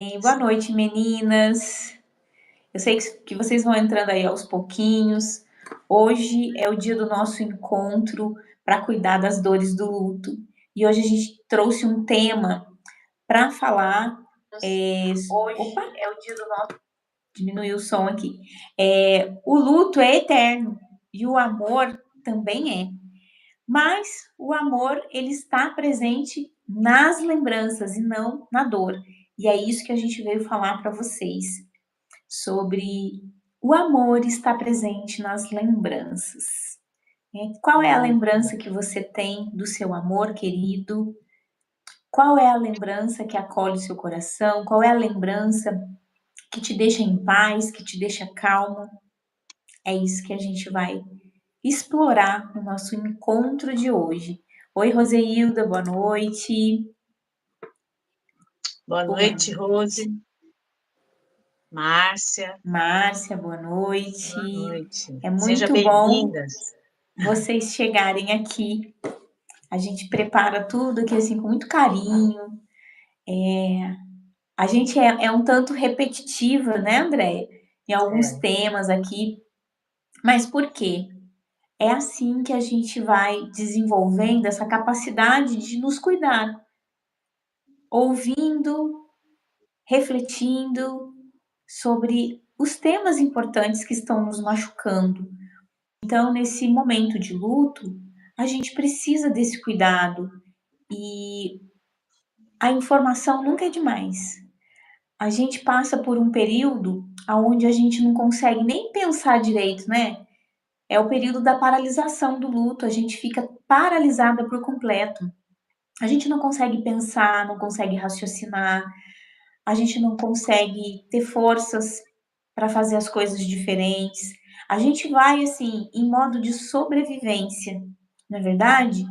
Boa noite, meninas. Eu sei que vocês vão entrando aí aos pouquinhos. Hoje é o dia do nosso encontro para cuidar das dores do luto. E hoje a gente trouxe um tema para falar. Opa, é o dia do nosso. Diminuiu o som aqui. O luto é eterno e o amor também é. Mas o amor, ele está presente nas lembranças e não na dor. E é isso que a gente veio falar para vocês, sobre o amor está presente nas lembranças. Qual é a lembrança que você tem do seu amor querido? Qual é a lembrança que acolhe o seu coração? Qual é a lembrança que te deixa em paz, que te deixa calmo? É isso que a gente vai explorar no nosso encontro de hoje. Oi, Roseilda, boa noite. Boa Boa noite, noite. Rose. Márcia. Márcia, boa noite. Boa noite. É Sejam muito bom bem-vindas. vocês chegarem aqui. A gente prepara tudo aqui assim com muito carinho. A gente é um tanto repetitiva, né, André? Em alguns temas aqui. Mas por quê? É assim que a gente vai desenvolvendo essa capacidade de nos cuidar, ouvindo, refletindo sobre os temas importantes que estão nos machucando. Então, nesse momento de luto, a gente precisa desse cuidado e a informação nunca é demais. A gente passa por um período onde a gente não consegue nem pensar direito, né? É o período da paralisação do luto, a gente fica paralisada por completo. A gente não consegue pensar, não consegue raciocinar, a gente não consegue ter forças para fazer as coisas diferentes. A gente vai assim em modo de sobrevivência, não é verdade?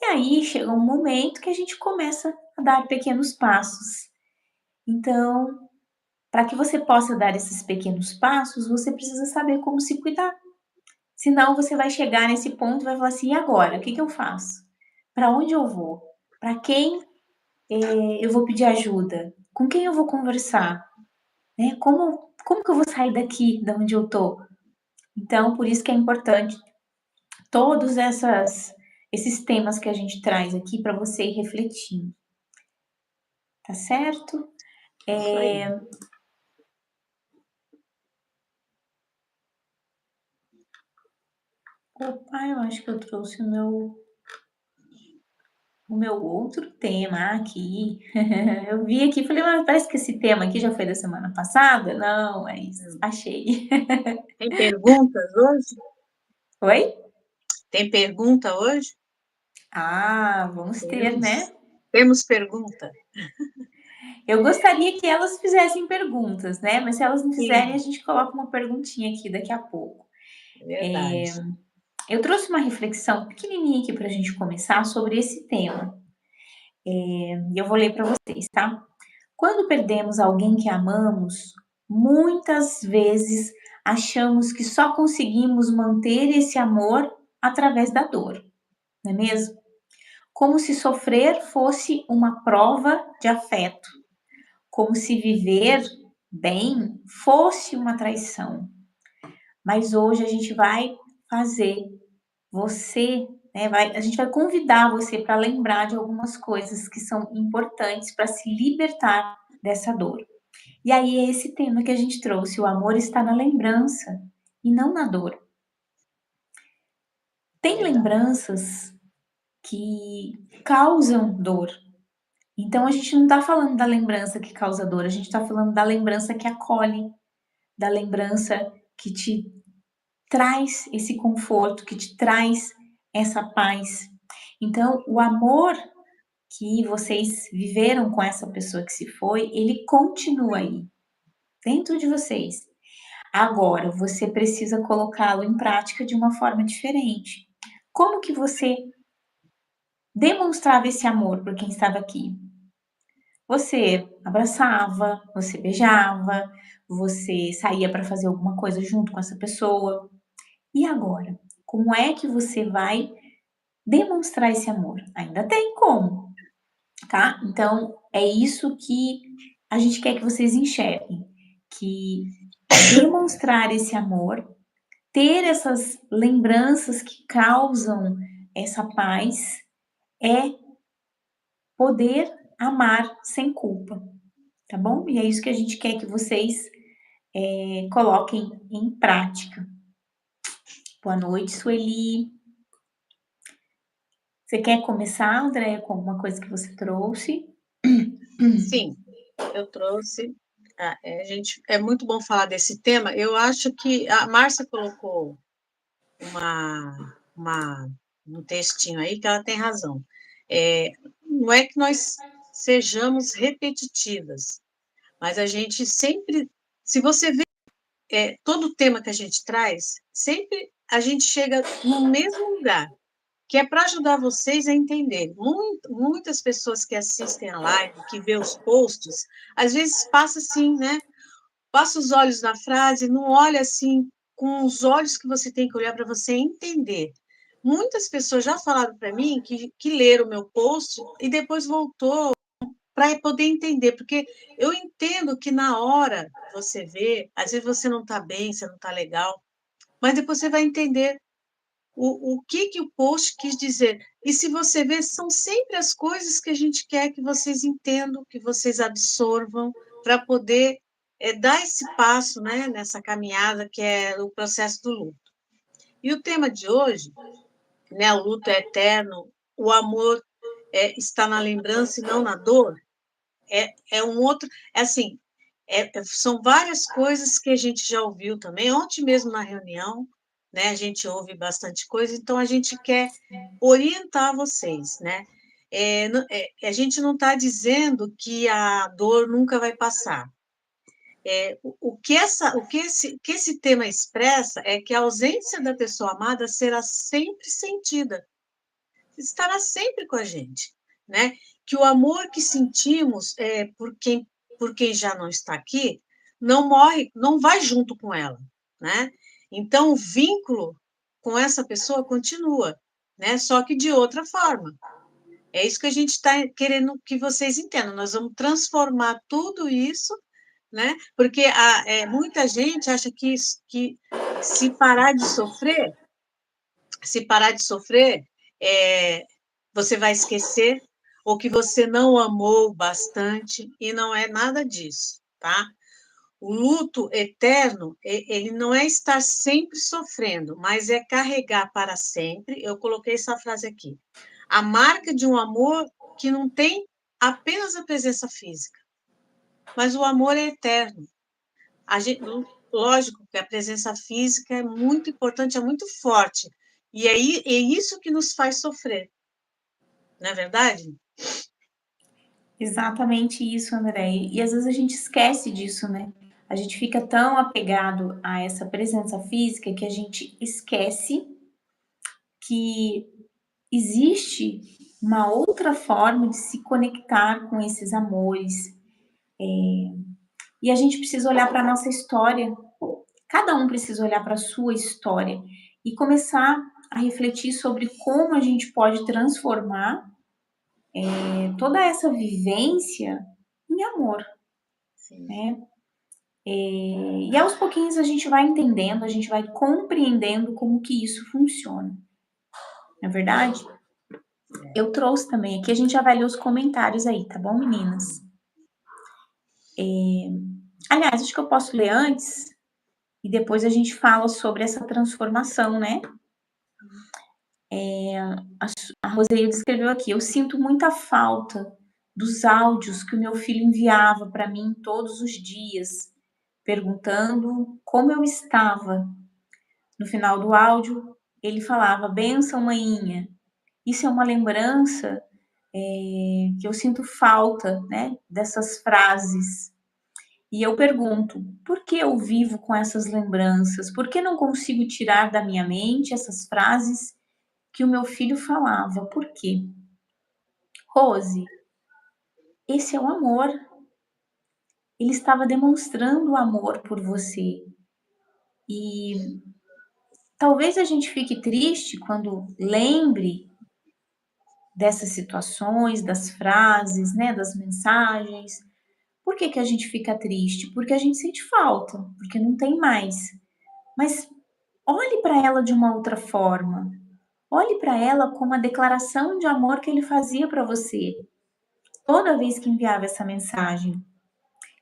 E aí chega um momento que a gente começa a dar pequenos passos. Então, para que você possa dar esses pequenos passos, você precisa saber como se cuidar. Senão você vai chegar nesse ponto e vai falar assim: e agora? O que eu faço? Para onde eu vou? Para quem eu vou pedir ajuda? Com quem eu vou conversar? Né? Como que eu vou sair daqui, da onde eu tô? Então, por isso que é importante todos esses temas que a gente traz aqui para você ir refletindo. Tá certo? Isso aí. Opa, eu acho que eu trouxe o meu outro tema aqui. Eu vi aqui e falei, mas parece que esse tema aqui já foi da semana passada. Não, é isso. Achei. Tem perguntas hoje? Oi? Tem pergunta hoje? Ah, vamos ter, né? Temos pergunta. Eu gostaria que elas fizessem perguntas, né? Mas se elas não fizerem, a Sim, gente coloca uma perguntinha aqui daqui a pouco. verdade. Eu trouxe uma reflexão pequenininha aqui para a gente começar sobre esse tema. E eu vou ler para vocês, tá? Quando perdemos alguém que amamos, muitas vezes achamos que só conseguimos manter esse amor através da dor, não é mesmo? Como se sofrer fosse uma prova de afeto, como se viver bem fosse uma traição. Mas hoje a gente vai fazer você, né, a gente vai convidar você para lembrar de algumas coisas que são importantes para se libertar dessa dor. E aí é esse tema que a gente trouxe, o amor está na lembrança e não na dor. Tem Verdade. lembranças que causam dor. Então a gente não está falando da lembrança que causa dor, a gente está falando da lembrança que acolhe, da lembrança que te traz esse conforto, que te traz essa paz. Então, o amor que vocês viveram com essa pessoa que se foi, ele continua aí, dentro de vocês. Agora, você precisa colocá-lo em prática de uma forma diferente. Como que você demonstrava esse amor por quem estava aqui? Você abraçava, você beijava, você saía para fazer alguma coisa junto com essa pessoa. E agora? Como é que você vai demonstrar esse amor? Ainda tem como, tá? Então, é isso que a gente quer que vocês enxerguem que demonstrar esse amor, ter essas lembranças que causam essa paz, é poder amar sem culpa, tá bom? E é isso que a gente quer que vocês coloquem em prática. Boa noite, Sueli. Você quer começar, Andréia, com alguma coisa que você trouxe? Sim, eu trouxe. É muito bom falar desse tema. Eu acho que a Márcia colocou um textinho aí que ela tem razão. Não é que nós sejamos repetitivas, mas a gente sempre, se você vê todo tema que a gente traz, sempre a gente chega no mesmo lugar, que é para ajudar vocês a entender. Muitas pessoas que assistem a live, que vê os posts, às vezes passa assim, né? Passa os olhos na frase, não olha assim com os olhos que você tem que olhar para você entender. Muitas pessoas já falaram para mim que leram o meu post e depois voltou para poder entender, porque eu entendo que na hora você vê, às vezes você não está bem, você não está legal, mas depois você vai entender o que o post quis dizer. E se você ver, são sempre as coisas que a gente quer que vocês entendam, que vocês absorvam, para poder dar esse passo, né, nessa caminhada que é o processo do luto. E o tema de hoje, né, o luto é eterno, o amor está na lembrança e não na dor, é um outro, assim, são várias coisas que a gente já ouviu também, ontem mesmo na reunião, né, a gente ouve bastante coisa, então a gente quer orientar vocês, né? A gente não está dizendo que a dor nunca vai passar. Que esse tema expressa é que a ausência da pessoa amada será sempre sentida, estará sempre com a gente, né? Que o amor que sentimos por quem já não está aqui não morre, não vai junto com ela, né? Então o vínculo com essa pessoa continua, né? Só que de outra forma. É isso que a gente está querendo que vocês entendam. Nós vamos transformar tudo isso, né? Porque muita gente acha que se parar de sofrer, se parar de sofrer, você vai esquecer, ou que você não amou bastante, e não é nada disso, tá? O luto eterno, ele não é estar sempre sofrendo, mas é carregar para sempre. Eu coloquei essa frase aqui. A marca de um amor que não tem apenas a presença física, mas o amor é eterno. Lógico que a presença física é muito importante, é muito forte, e é isso que nos faz sofrer. Não é verdade? Exatamente isso, André. E às vezes a gente esquece disso, né? A gente fica tão apegado a essa presença física que a gente esquece que existe uma outra forma de se conectar com esses amores. E a gente precisa olhar para a nossa história. Cada um precisa olhar para a sua história e começar a refletir sobre como a gente pode transformar toda essa vivência em amor, Sim. né? E aos pouquinhos a gente vai entendendo, a gente vai compreendendo como que isso funciona. Na verdade, eu trouxe também aqui, a gente já vai ler os comentários aí, tá bom, meninas? Aliás, acho que eu posso ler antes e depois a gente fala sobre essa transformação, né? A Roseilda escreveu aqui: eu sinto muita falta dos áudios que o meu filho enviava para mim todos os dias, perguntando como eu estava. No final do áudio, ele falava: benção, mainha. Isso é uma lembrança que eu sinto falta, né, dessas frases. E eu pergunto, por que eu vivo com essas lembranças? Por que não consigo tirar da minha mente essas frases que o meu filho falava? Por quê? Rose, esse é o amor. Ele estava demonstrando o amor por você. E talvez a gente fique triste quando lembre dessas situações, das frases, né, das mensagens, Por que a gente fica triste? Porque a gente sente falta, porque não tem mais. Mas olhe para ela de uma outra forma. Olhe para ela como a declaração de amor que ele fazia para você, toda vez que enviava essa mensagem.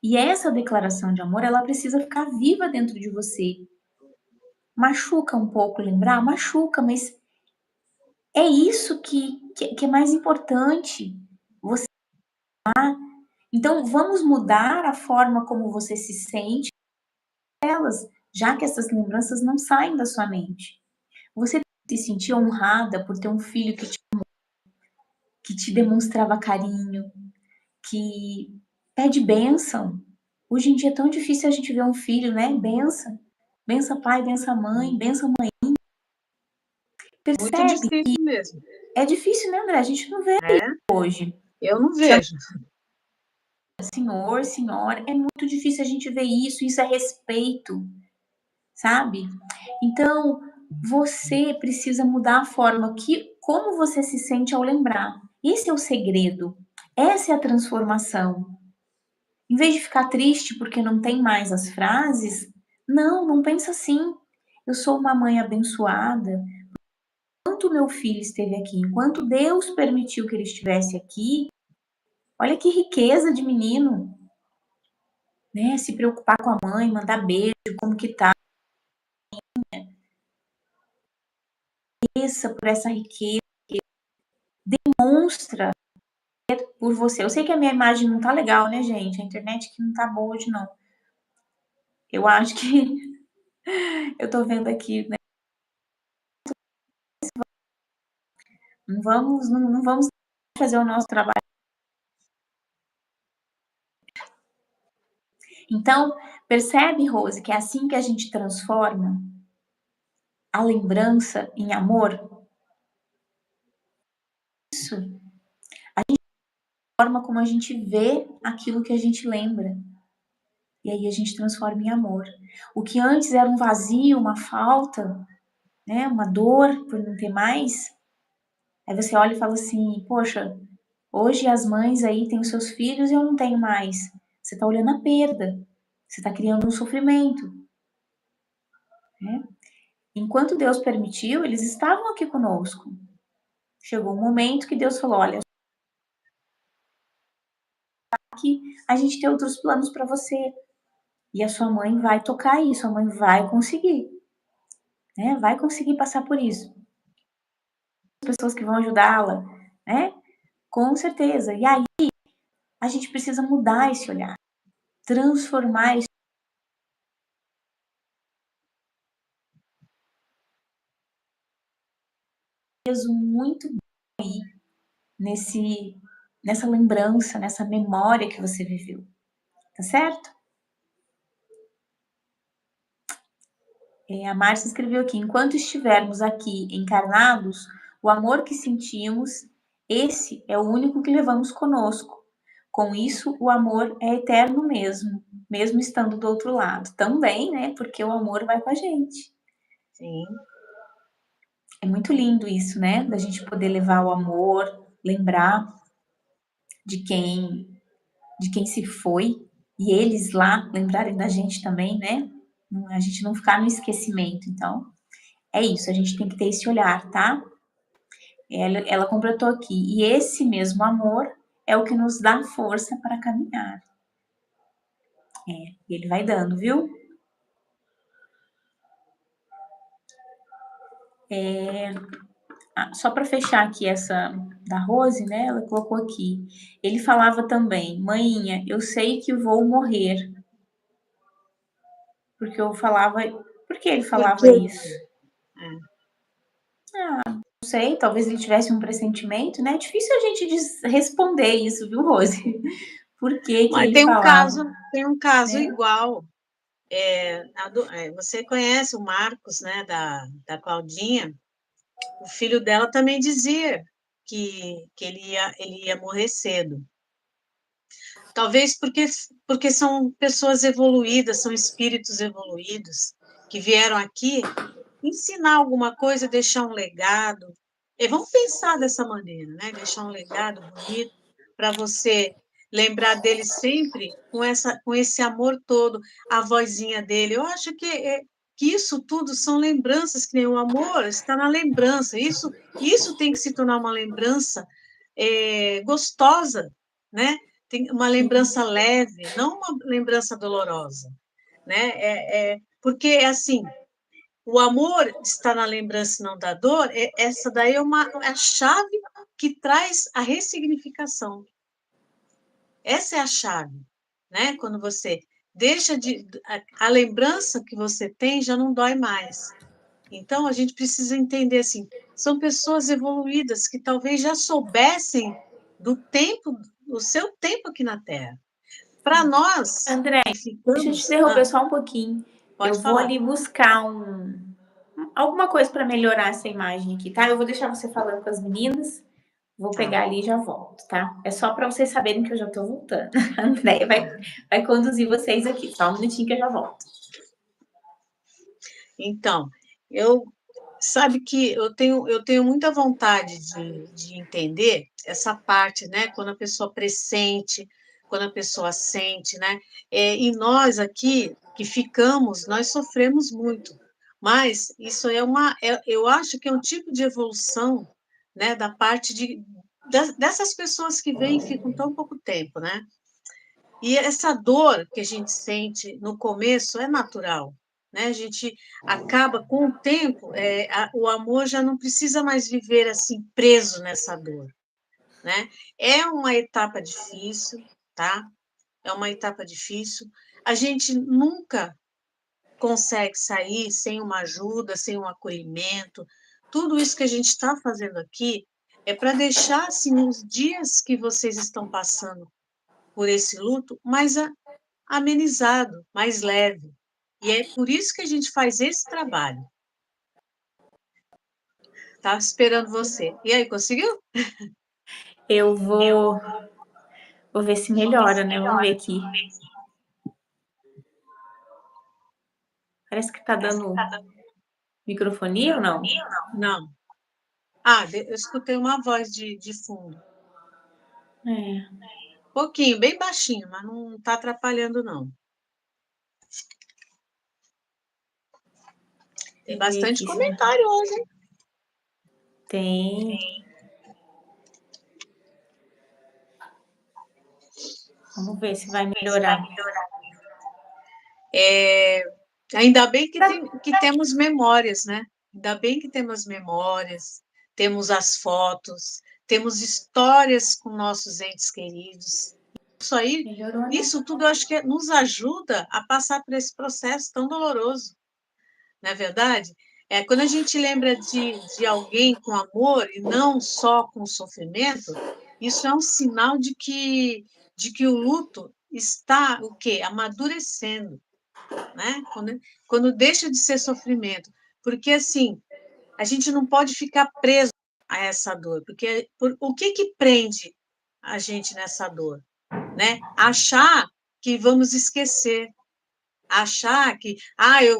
E essa declaração de amor, ela precisa ficar viva dentro de você. Machuca um pouco lembrar? Machuca, mas é isso que é mais importante. Você. Então, vamos mudar a forma como você se sente elas, já que essas lembranças não saem da sua mente. Você se sentir honrada por ter um filho que te demonstrava carinho, que pede bênção. Hoje em dia é tão difícil a gente ver um filho, né? Benção. Benção pai, benção mãe, benção mãe. Muito Percebe que difícil mesmo. é difícil, né, André? A gente não vê É, hoje. eu não Chama vejo. senhor, senhora. É muito difícil a gente ver isso. Isso é respeito, sabe? Então, você precisa mudar a forma como você se sente ao lembrar. Esse é o segredo. Essa é a transformação. Em vez de ficar triste porque não tem mais as frases, não pensa assim. Eu sou uma mãe abençoada. Enquanto meu filho esteve aqui, enquanto Deus permitiu que ele estivesse aqui, olha que riqueza de menino, né? Se preocupar com a mãe, mandar beijo, como que tá, essa por essa riqueza, demonstra por você. Eu sei que a minha imagem não tá legal, né, gente? A internet aqui não tá boa hoje, não. Eu acho que eu tô vendo aqui, né? Não vamos fazer o nosso trabalho. Então, percebe, Rose, que é assim que a gente transforma a lembrança em amor? Isso. A gente transforma como a gente vê aquilo que a gente lembra. E aí a gente transforma em amor. O que antes era um vazio, uma falta, né, uma dor por não ter mais, aí você olha e fala assim: poxa, hoje as mães aí têm os seus filhos e eu não tenho mais. Você está olhando a perda, você está criando um sofrimento, né? Enquanto Deus permitiu, eles estavam aqui conosco. Chegou um momento que Deus falou: olha, aqui a gente tem outros planos para você. E a sua mãe vai tocar isso, a mãe vai conseguir, né? Vai conseguir passar por isso. As pessoas que vão ajudá-la, né? Com certeza. E aí a gente precisa mudar esse olhar, transformar esse peso muito aí nessa lembrança, nessa memória que você viveu. Tá certo? A Márcia escreveu aqui: enquanto estivermos aqui encarnados, o amor que sentimos, esse é o único que levamos conosco. Com isso, o amor é eterno mesmo estando do outro lado. Também, né? Porque o amor vai com a gente. Sim. É muito lindo isso, né? Da gente poder levar o amor, lembrar de quem se foi e eles lá lembrarem da gente também, né? A gente não ficar no esquecimento. Então, é isso, a gente tem que ter esse olhar, tá? Ela completou aqui. E esse mesmo amor é o que nos dá força para caminhar. E ele vai dando, viu? Só para fechar aqui essa da Rose, né? Ela colocou aqui. Ele falava também: Mãinha, eu sei que vou morrer. Porque eu falava. Por que ele Por falava quê? isso? Não sei, talvez ele tivesse um pressentimento, né? É difícil a gente responder isso, viu, Rose? Por que Mas ele falava, tem um caso né? igual. Você conhece o Marcos, né, da Claudinha? O filho dela também dizia que ele ia morrer cedo. Talvez porque são pessoas evoluídas, são espíritos evoluídos, que vieram aqui ensinar alguma coisa, deixar um legado. E vamos pensar dessa maneira, né? Deixar um legado bonito para você lembrar dele sempre com esse amor todo, a vozinha dele. Eu acho que isso tudo são lembranças, que nem o amor está na lembrança. Isso tem que se tornar uma lembrança gostosa, né? Tem uma lembrança leve, não uma lembrança dolorosa, né? Porque, assim, o amor está na lembrança e não da dor, essa daí é a chave que traz a ressignificação. Essa é a chave, né? Quando você deixa de... A lembrança que você tem já não dói mais. Então, a gente precisa entender, assim, são pessoas evoluídas que talvez já soubessem do tempo, do seu tempo aqui na Terra. Para nós André, que deixa eu te ficamos... interromper só um pouquinho. Eu Pode vou falar. ali buscar alguma coisa para melhorar essa imagem aqui, tá? Eu vou deixar você falando com as meninas. Vou Tá, pegar ali e já volto, tá? É só para vocês saberem que eu já tô voltando. A Andréia vai conduzir vocês aqui. Só um minutinho que eu já volto. então, eu... Sabe que eu tenho muita vontade de entender essa parte, né? Quando a pessoa pressente, quando a pessoa sente, né? E nós aqui que ficamos, nós sofremos muito. Mas isso eu acho que é um tipo de evolução, né? Da parte dessas pessoas que vêm e ficam tão pouco tempo, né? E essa dor que a gente sente no começo é natural, né? A gente acaba, com o tempo, o amor já não precisa mais viver assim, preso nessa dor, né? É uma etapa difícil, tá? É uma etapa difícil. A gente nunca consegue sair sem uma ajuda, sem um acolhimento. Tudo isso que a gente está fazendo aqui é para deixar, assim, os dias que vocês estão passando por esse luto mais amenizado, mais leve. E é por isso que a gente faz esse trabalho. Tá esperando você. E aí, conseguiu? Eu vou ver se melhora, né? Vamos ver aqui. Parece que tá dando microfonia ou não? Não. Ah, eu escutei uma voz de fundo. É, Pouquinho, bem baixinho, mas não está atrapalhando, não. Tem deixa eu ver bastante aqui se comentário hoje, hein? tem. Vamos ver se vai melhorar. Ainda bem que temos memórias, né? Ainda bem que temos memórias, temos as fotos, temos histórias com nossos entes queridos. Melhorou, né? Isso tudo eu acho que nos ajuda a passar por esse processo tão doloroso, não é verdade? Quando a gente lembra de alguém com amor e não só com sofrimento, isso é um sinal de que o luto está o quê? Amadurecendo, né? Quando deixa de ser sofrimento. Porque, assim, a gente não pode ficar preso a essa dor, porque o que prende a gente nessa dor? Né? Achar que vamos esquecer, achar que,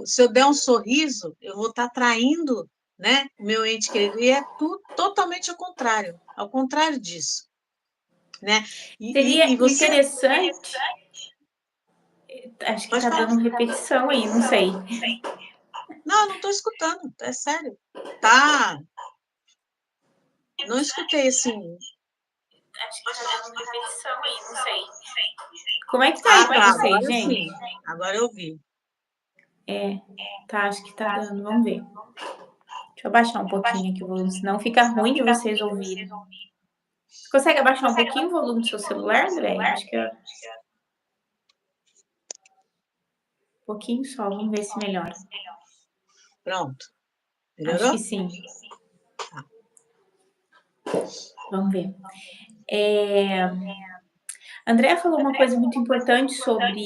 se eu der um sorriso, eu vou estar traindo, né, o meu ente querido, e é tudo totalmente ao contrário disso, né? E Seria você interessante. Acho que pode tá falar. dando repetição aí, não sei. Não, não estou escutando, é sério. Tá, não escutei assim. Acho que tá dando repetição aí, não sei. Como é que tá aí Ah, pra tá, vocês, agora gente? sim, agora eu vi. É, tá, acho que tá dando. Vamos ver. Deixa eu abaixar um pouquinho aqui o volume, senão fica ruim de vocês ouvirem. Você consegue abaixar um pouquinho o volume do seu celular, André? Acho que é um pouquinho só, vamos ver se melhora. Pronto, Acho melhorou? que sim. Vamos ver. André falou uma coisa muito importante sobre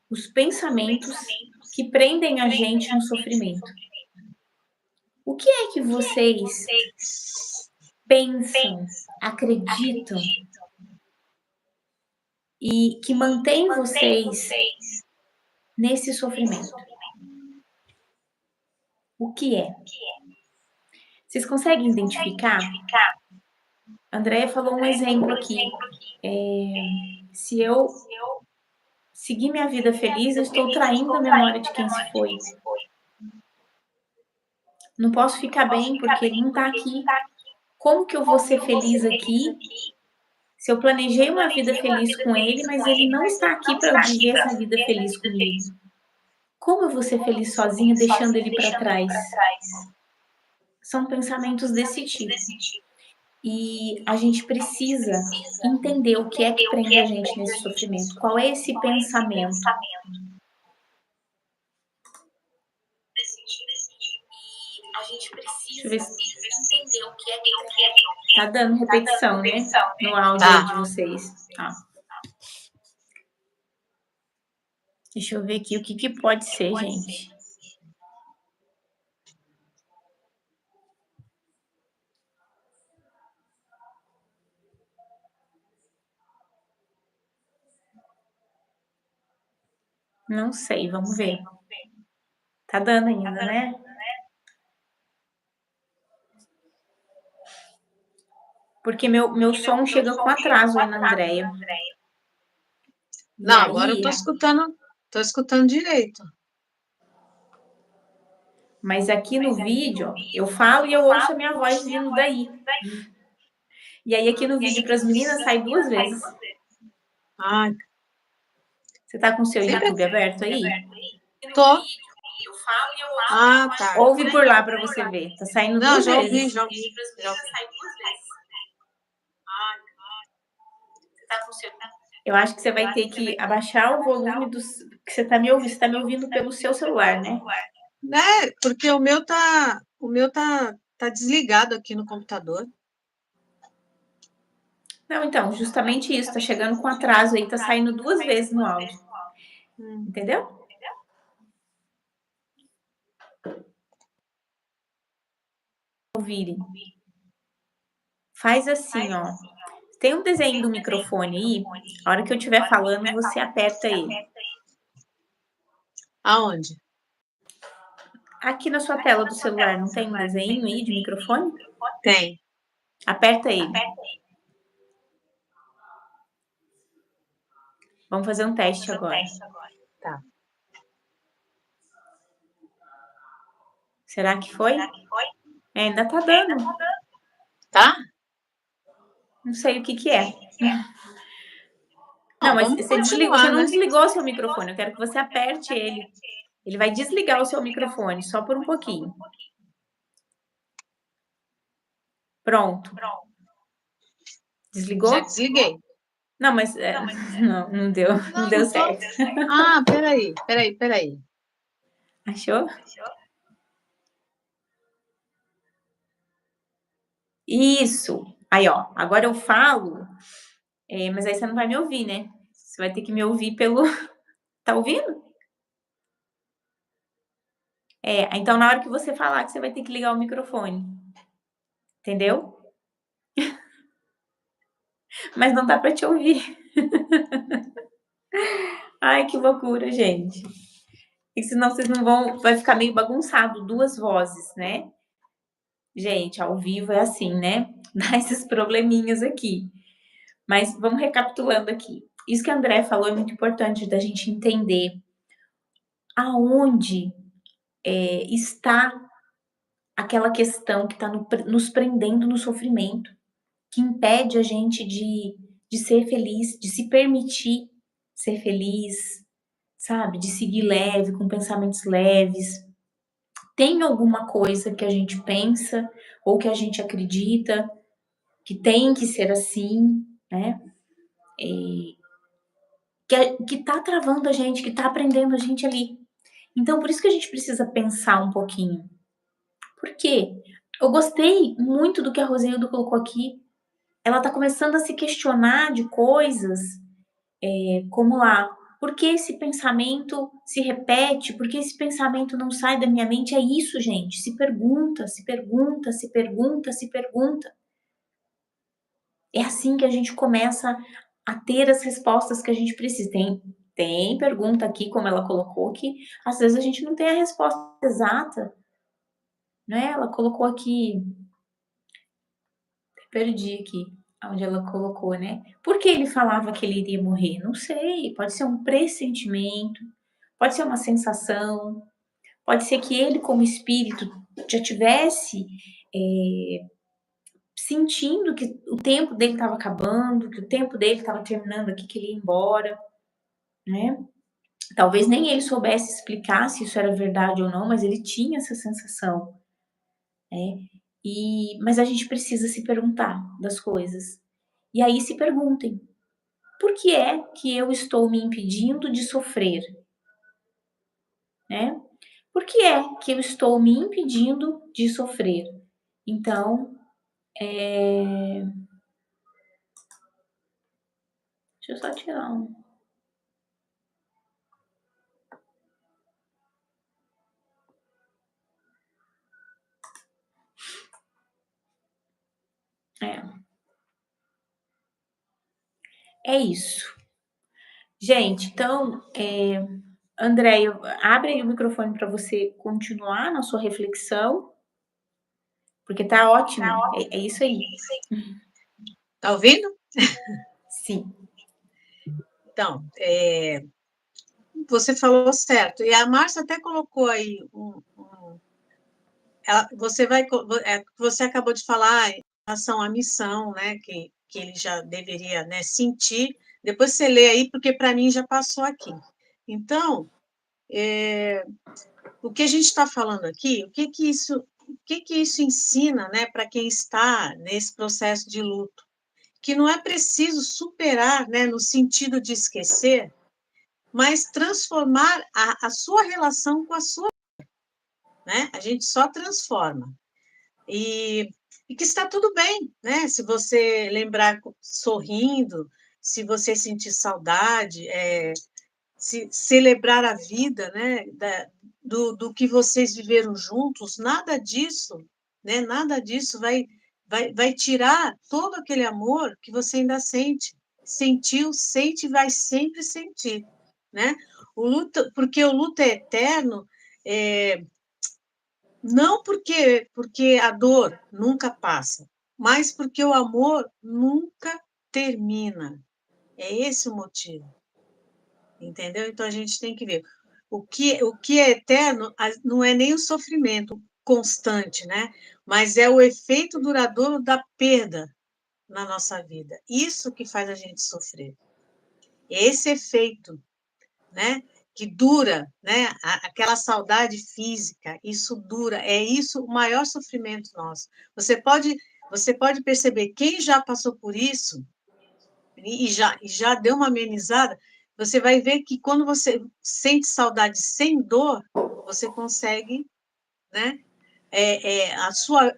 os pensamentos que prendem a gente no sofrimento. O que é que vocês pensam, acreditam e que mantém vocês nesse sofrimento? O que é? Vocês conseguem identificar? A Andrea falou um exemplo aqui. se eu seguir minha vida feliz, eu estou traindo a memória de quem se foi. Não posso ficar bem porque ele não está aqui. Como que eu vou ser feliz aqui se eu planejei uma vida feliz com ele, mas ele não está aqui para viver essa vida feliz comigo? Como eu vou ser feliz sozinha deixando ele para trás? São pensamentos desse tipo. E a gente precisa entender o que é que prende a gente nesse sofrimento. Qual é esse pensamento? A gente precisa entender o que é que tá dando repetição, né? No áudio aí de vocês. Tá. Deixa eu ver aqui o que pode ser, gente. Não sei, vamos ver. Tá dando ainda, né? Porque meu som chega com atraso aí na Andréia. Não, agora eu tô escutando direito. Mas aqui no vídeo, eu falo e eu ouço a minha voz vindo daí. E aí aqui no vídeo para as meninas sai 2 vezes. Ai, Você tá com o seu sempre YouTube aberto aí? tô. Ah, tá. Ouve por lá para você ver. Tá saindo Não, 2 já ouvi, vezes. já ouvi. Eu acho que você vai ter que abaixar o volume do que você tá me ouvindo. Você tá me ouvindo pelo seu celular, né? Né? Porque o meu tá desligado aqui no computador. Não, então, justamente isso. Tá chegando com atraso aí, tá saindo 2 vezes no áudio. Entendeu? Ouvirem. Faz assim, ó. Tem um desenho do microfone aí. A hora que eu estiver falando, você aperta ele. Aonde? Aqui na sua tela do celular, não tem um desenho aí de microfone? Tem. Aperta ele. Vamos fazer um teste agora. Tá. Será que foi? Ainda tá dando. Tá? Não sei o que é. Não, Não, mas vamos você continuar, não né? desligou seu microfone. Eu quero que você aperte ele. Ele vai desligar o seu microfone, só por um pouquinho. Pronto. Desligou? Já desliguei. Não, mas não deu, não deu certo. Ah, peraí. Achou? Isso. Aí, ó, agora eu falo, mas aí você não vai me ouvir, né? Você vai ter que me ouvir pelo. Tá ouvindo? Então na hora que você falar que você vai ter que ligar o microfone. Entendeu? Mas não dá para te ouvir. Ai, que loucura, gente. E senão vocês não vão. Vai ficar meio bagunçado, 2 vozes, né? Gente, ao vivo é assim, né? Dá esses probleminhas aqui. Mas vamos recapitulando aqui. Isso que a André falou é muito importante da gente entender aonde está aquela questão que está nos prendendo no sofrimento, que impede a gente de ser feliz, de se permitir ser feliz, sabe? De seguir leve, com pensamentos leves. Tem alguma coisa que a gente pensa ou que a gente acredita que tem que ser assim, né? Que tá travando a gente, que tá prendendo a gente ali. Então, por isso que a gente precisa pensar um pouquinho. Por quê? Eu gostei muito do que a Roseildo colocou aqui. Ela tá começando a se questionar de coisas, como lá, por que esse pensamento se repete? Por que esse pensamento não sai da minha mente? É isso, gente. Se pergunta, se pergunta, se pergunta, se pergunta. É assim que a gente começa a ter as respostas que a gente precisa. Tem pergunta aqui, como ela colocou, que às vezes a gente não tem a resposta exata, né? Ela colocou aqui, perdi aqui. onde ela colocou, né. Por que ele falava que ele iria morrer? Não sei, pode ser um pressentimento, pode ser uma sensação, pode ser que ele como espírito já tivesse, eh, sentindo que o tempo dele estava acabando, que o tempo dele estava terminando aqui, que ele ia embora, né. Talvez nem ele soubesse explicar se isso era verdade ou não, mas ele tinha essa sensação, né. Mas a gente precisa se perguntar das coisas. E aí se perguntem: "Por que é que eu estou me impedindo de sofrer?", né. Por que é que eu estou me impedindo de sofrer? Então, eh, deixa eu só tirar um é, é isso. Gente, então, Andréia, abre aí o microfone para você continuar na sua reflexão, porque tá ótimo. É isso aí. Tá ouvindo? Sim. Então, você falou certo. E a Márcia até colocou aí você acabou de falar em relação à missão, né, que ele já deveria, né, sentir. Depois você lê aí, porque para mim já passou aqui. Então, o que a gente está falando aqui, o que que isso ensina, né, para quem está nesse processo de luto? Que não é preciso superar, né, no sentido de esquecer, mas transformar a sua relação com a sua, né? A gente só transforma. E que está tudo bem, né? Se você lembrar sorrindo, se você sentir saudade, se celebrar a vida, né? Do que vocês viveram juntos, nada disso, né? Nada disso vai tirar todo aquele amor que você ainda sente, sentiu, sente e vai sempre sentir, né? O luto, porque o luto é eterno, é, não porque a dor nunca passa, mas porque o amor nunca termina. É esse o motivo, entendeu? Então a gente tem que ver. O que é eterno não é nem o sofrimento constante, né? Mas é o efeito duradouro da perda na nossa vida. Isso que faz a gente sofrer. É esse efeito, né? Que dura, né? Aquela saudade física, isso dura, é isso o maior sofrimento nosso. Você pode perceber, quem já passou por isso e já deu uma amenizada, você vai ver que quando você sente saudade sem dor, você consegue, né?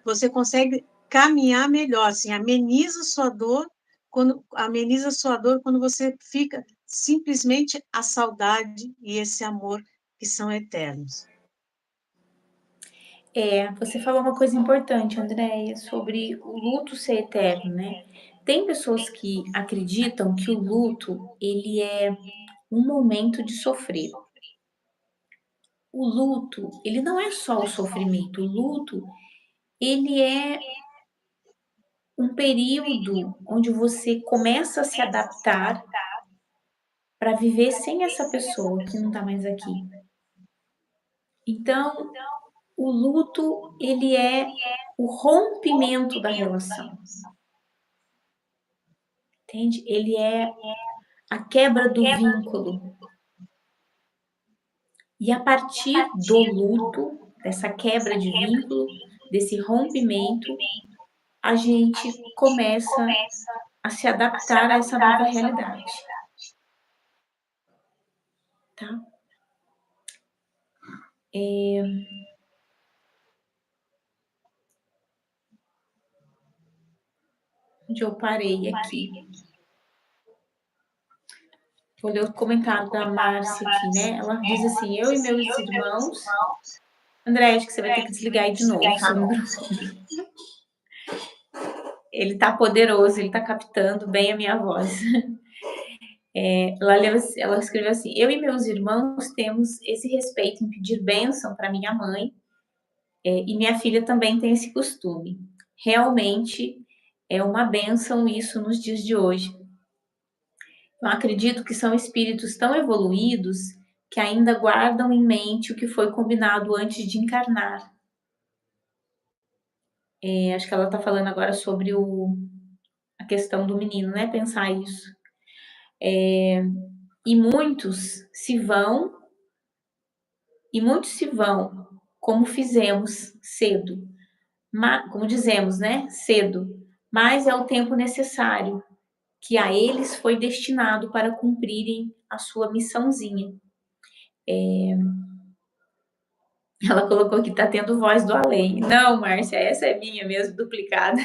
Você consegue caminhar melhor, assim, ameniza a sua dor quando você fica simplesmente a saudade e esse amor que são eternos. Você falou uma coisa importante, Andréia, sobre o luto ser eterno, né. Tem pessoas que acreditam que o luto, ele é um momento de sofrer. O luto, ele não é só o sofrimento, o luto, ele é um período onde você começa a se adaptar para viver sem essa pessoa que não está mais aqui. Então, o luto, ele é o rompimento da relação, entende? Ele é a quebra do vínculo. E a partir do luto, dessa quebra de vínculo, desse rompimento, a gente começa a se adaptar a essa nova realidade, tá? Onde eu parei aqui. Vou ler o comentário da Márcia aqui, né? Ela diz assim: eu e meus irmãos. André, acho que você vai ter que desligar aí de novo seu microfone. Ele tá poderoso, ele tá captando bem a minha voz. Ela escreveu assim: eu e meus irmãos temos esse respeito em pedir bênção para minha mãe, e minha filha também tem esse costume. Realmente, É uma bênção isso nos dias de hoje. Eu acredito que são espíritos tão evoluídos que ainda guardam em mente o que foi combinado antes de encarnar. Acho que ela está falando agora sobre a questão do menino, né? Pensar isso. E muitos se vão, como fizemos cedo, como dizemos, né? Cedo, mas é o tempo necessário que a eles foi destinado para cumprirem a sua missãozinha. Ela colocou que tá tendo voz do além. Não, Márcia, essa é minha mesmo, duplicada.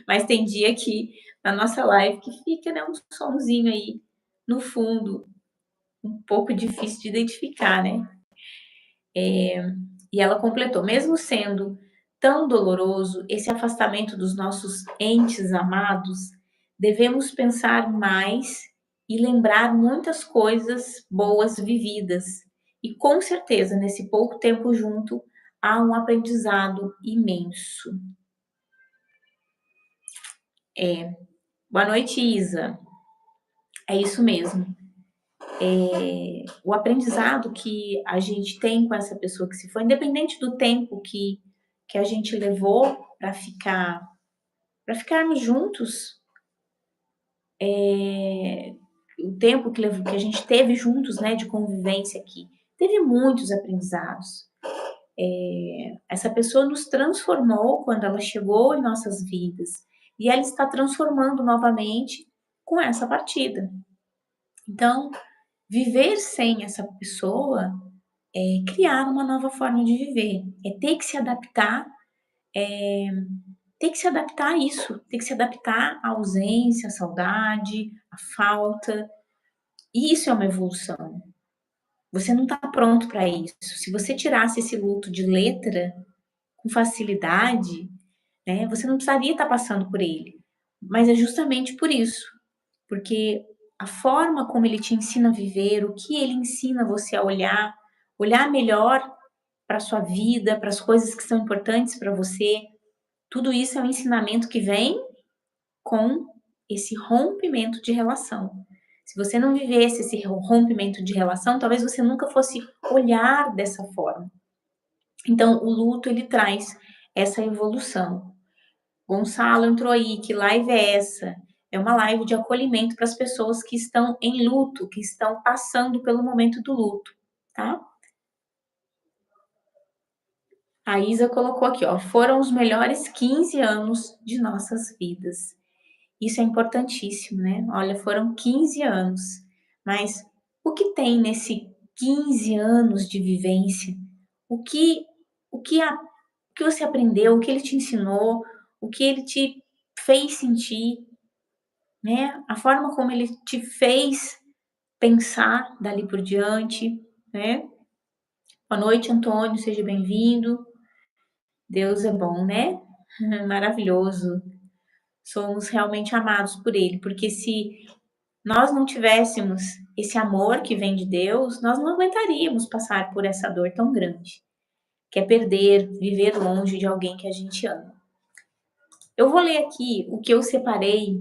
Mas tem dia que na nossa live que fica, né, um somzinho aí no fundo, um pouco difícil de identificar, né? E ela completou, mesmo sendo tão doloroso esse afastamento dos nossos entes amados, devemos pensar mais e lembrar muitas coisas boas vividas. E com certeza, nesse pouco tempo junto, há um aprendizado imenso. Boa noite, Isa. É isso mesmo. O aprendizado que a gente tem com essa pessoa que se foi, independente do tempo que a gente levou para ficarmos juntos, o tempo que a gente teve juntos, né, de convivência aqui, teve muitos aprendizados. Essa pessoa nos transformou quando ela chegou em nossas vidas e ela está transformando novamente com essa partida. Então, viver sem essa pessoa é criar uma nova forma de viver, é ter que se adaptar, ter que se adaptar a isso, ter que se adaptar à ausência, à saudade, à falta. E isso é uma evolução. Você não está pronto para isso. Se você tirasse esse luto de letra com facilidade, né, você não precisaria estar passando por ele. Mas é justamente por isso, porque a forma como ele te ensina a viver, o que ele ensina você a olhar melhor para a sua vida, para as coisas que são importantes para você, tudo isso é um ensinamento que vem com esse rompimento de relação. Se você não vivesse esse rompimento de relação, talvez você nunca fosse olhar dessa forma. Então, o luto, ele traz essa evolução. Gonçalo entrou aí, que live é essa? É uma live de acolhimento para as pessoas que estão em luto, que estão passando pelo momento do luto, tá? A Isa colocou aqui, ó, foram os melhores 15 anos de nossas vidas. Isso é importantíssimo, né? Olha, foram 15 anos. Mas o que tem nesse 15 anos de vivência? O que, o que, o que você aprendeu? O que ele te ensinou? O que ele te fez sentir? Né? A forma como ele te fez pensar dali por diante, né? Boa noite, Antônio, seja bem-vindo. Deus é bom, né? Maravilhoso. Somos realmente amados por ele, porque se nós não tivéssemos esse amor que vem de Deus, nós não aguentaríamos passar por essa dor tão grande, que é perder, viver longe de alguém que a gente ama. Eu vou ler aqui o que eu separei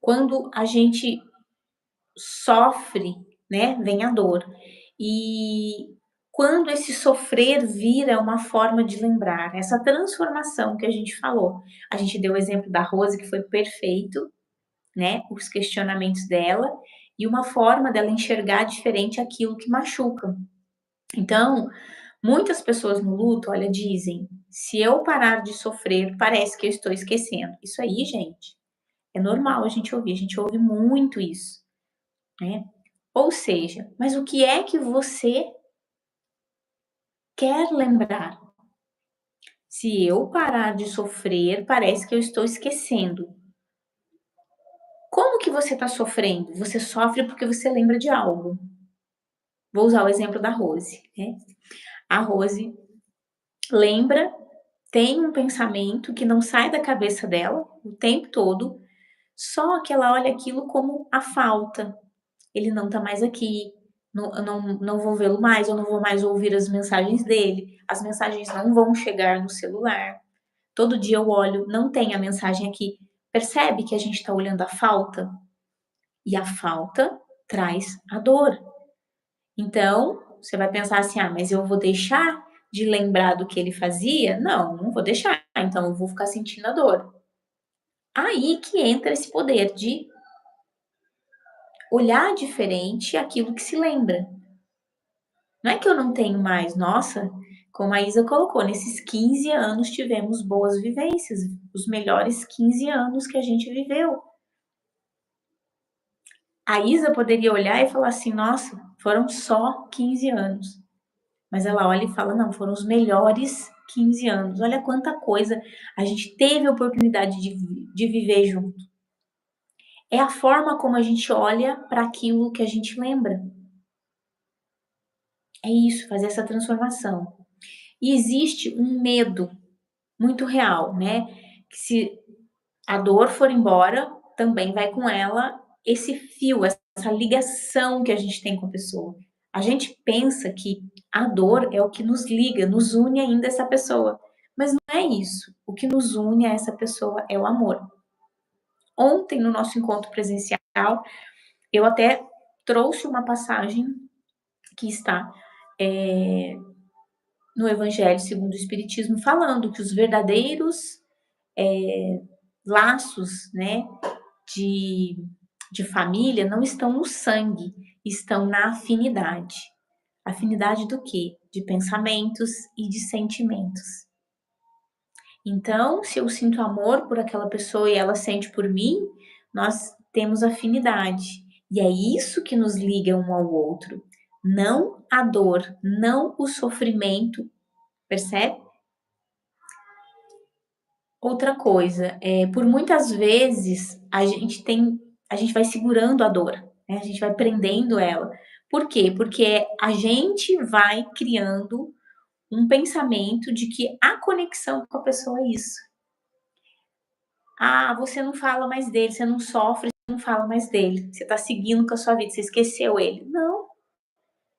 quando a gente sofre, né? Vem a dor. E quando esse sofrer vira uma forma de lembrar, essa transformação que a gente falou. A gente deu o exemplo da Rose, que foi perfeito, né? Os questionamentos dela e uma forma dela enxergar diferente aquilo que machuca. Então, muitas pessoas no luto, olha, dizem: se eu parar de sofrer, parece que eu estou esquecendo. Isso aí, gente, é normal a gente ouve muito isso, né? Ou seja, mas o que é que você quer lembrar? Se eu parar de sofrer, parece que eu estou esquecendo. Como que você está sofrendo? Você sofre porque você lembra de algo. Vou usar o exemplo da Rose, né? A Rose lembra, tem um pensamento que não sai da cabeça dela o tempo todo, só que ela olha aquilo como a falta. Ele não tá mais aqui, não vou vê-lo mais, eu não vou mais ouvir as mensagens dele, as mensagens não vão chegar no celular, Todo dia eu olho, não tem a mensagem aqui. Percebe que a gente está olhando a falta? E a falta traz a dor. Então, você vai pensar assim: ah, mas eu vou deixar de lembrar do que ele fazia? Não, não vou deixar. Então, eu vou ficar sentindo a dor. Aí que entra esse poder de olhar diferente aquilo que se lembra. Não é que eu não tenho mais, nossa, como a Isa colocou, nesses 15 anos tivemos boas vivências, os melhores 15 anos que a gente viveu. A Isa poderia olhar e falar assim: nossa, foram só 15 anos. Mas ela olha e fala: não, foram os melhores 15 anos. Olha quanta coisa a gente teve a oportunidade de viver junto. É a forma como a gente olha para aquilo que a gente lembra. É isso, fazer essa transformação. E existe um medo muito real, né? Que se a dor for embora, também vai com ela esse fio, essa ligação que a gente tem com a pessoa. A gente pensa que a dor é o que nos liga, nos une ainda a essa pessoa. Mas não é isso. O que nos une a essa pessoa é o amor. Ontem, no nosso encontro presencial, eu até trouxe uma passagem que está no Evangelho segundo o Espiritismo, falando que os verdadeiros laços, né, de, de família não estão no sangue, estão na afinidade. Afinidade do quê? De pensamentos e de sentimentos. Então, se eu sinto amor por aquela pessoa e ela sente por mim, nós temos afinidade. E é isso que nos liga um ao outro. Não a dor, não o sofrimento, percebe? Outra coisa, por muitas vezes a gente vai segurando a dor, né? A gente vai prendendo ela. Por quê? Porque a gente vai criando um pensamento de que a conexão com a pessoa é isso. Ah, você não fala mais dele, você não sofre, você não fala mais dele. Você tá seguindo com a sua vida, você esqueceu ele. Não,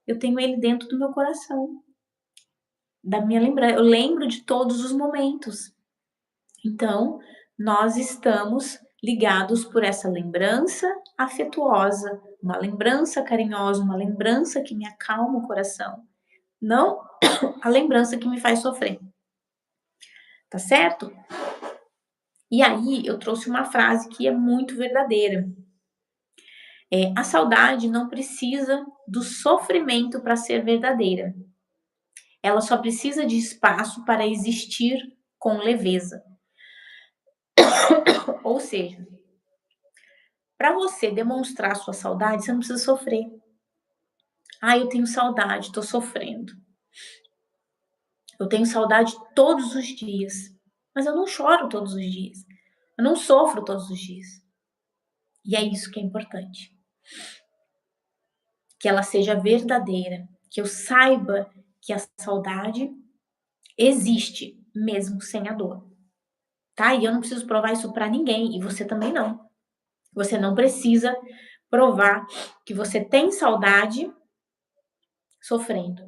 eu tenho ele dentro do meu coração, da minha lembrança. Eu lembro de todos os momentos. Então, nós estamos ligados por essa lembrança afetuosa, uma lembrança carinhosa, uma lembrança que me acalma o coração, não a lembrança que me faz sofrer. Tá certo? E aí eu trouxe uma frase que é muito verdadeira. A saudade não precisa do sofrimento para ser verdadeira. Ela só precisa de espaço para existir com leveza. Ou seja, para você demonstrar sua saudade, você não precisa sofrer. Ah, eu tenho saudade, estou sofrendo. Eu tenho saudade todos os dias. Mas eu não choro todos os dias. Eu não sofro todos os dias. E é isso que é importante. Que ela seja verdadeira. Que eu saiba que a saudade existe, mesmo sem a dor. Tá? E eu não preciso provar isso para ninguém. E você também não. Você não precisa provar que você tem saudade sofrendo.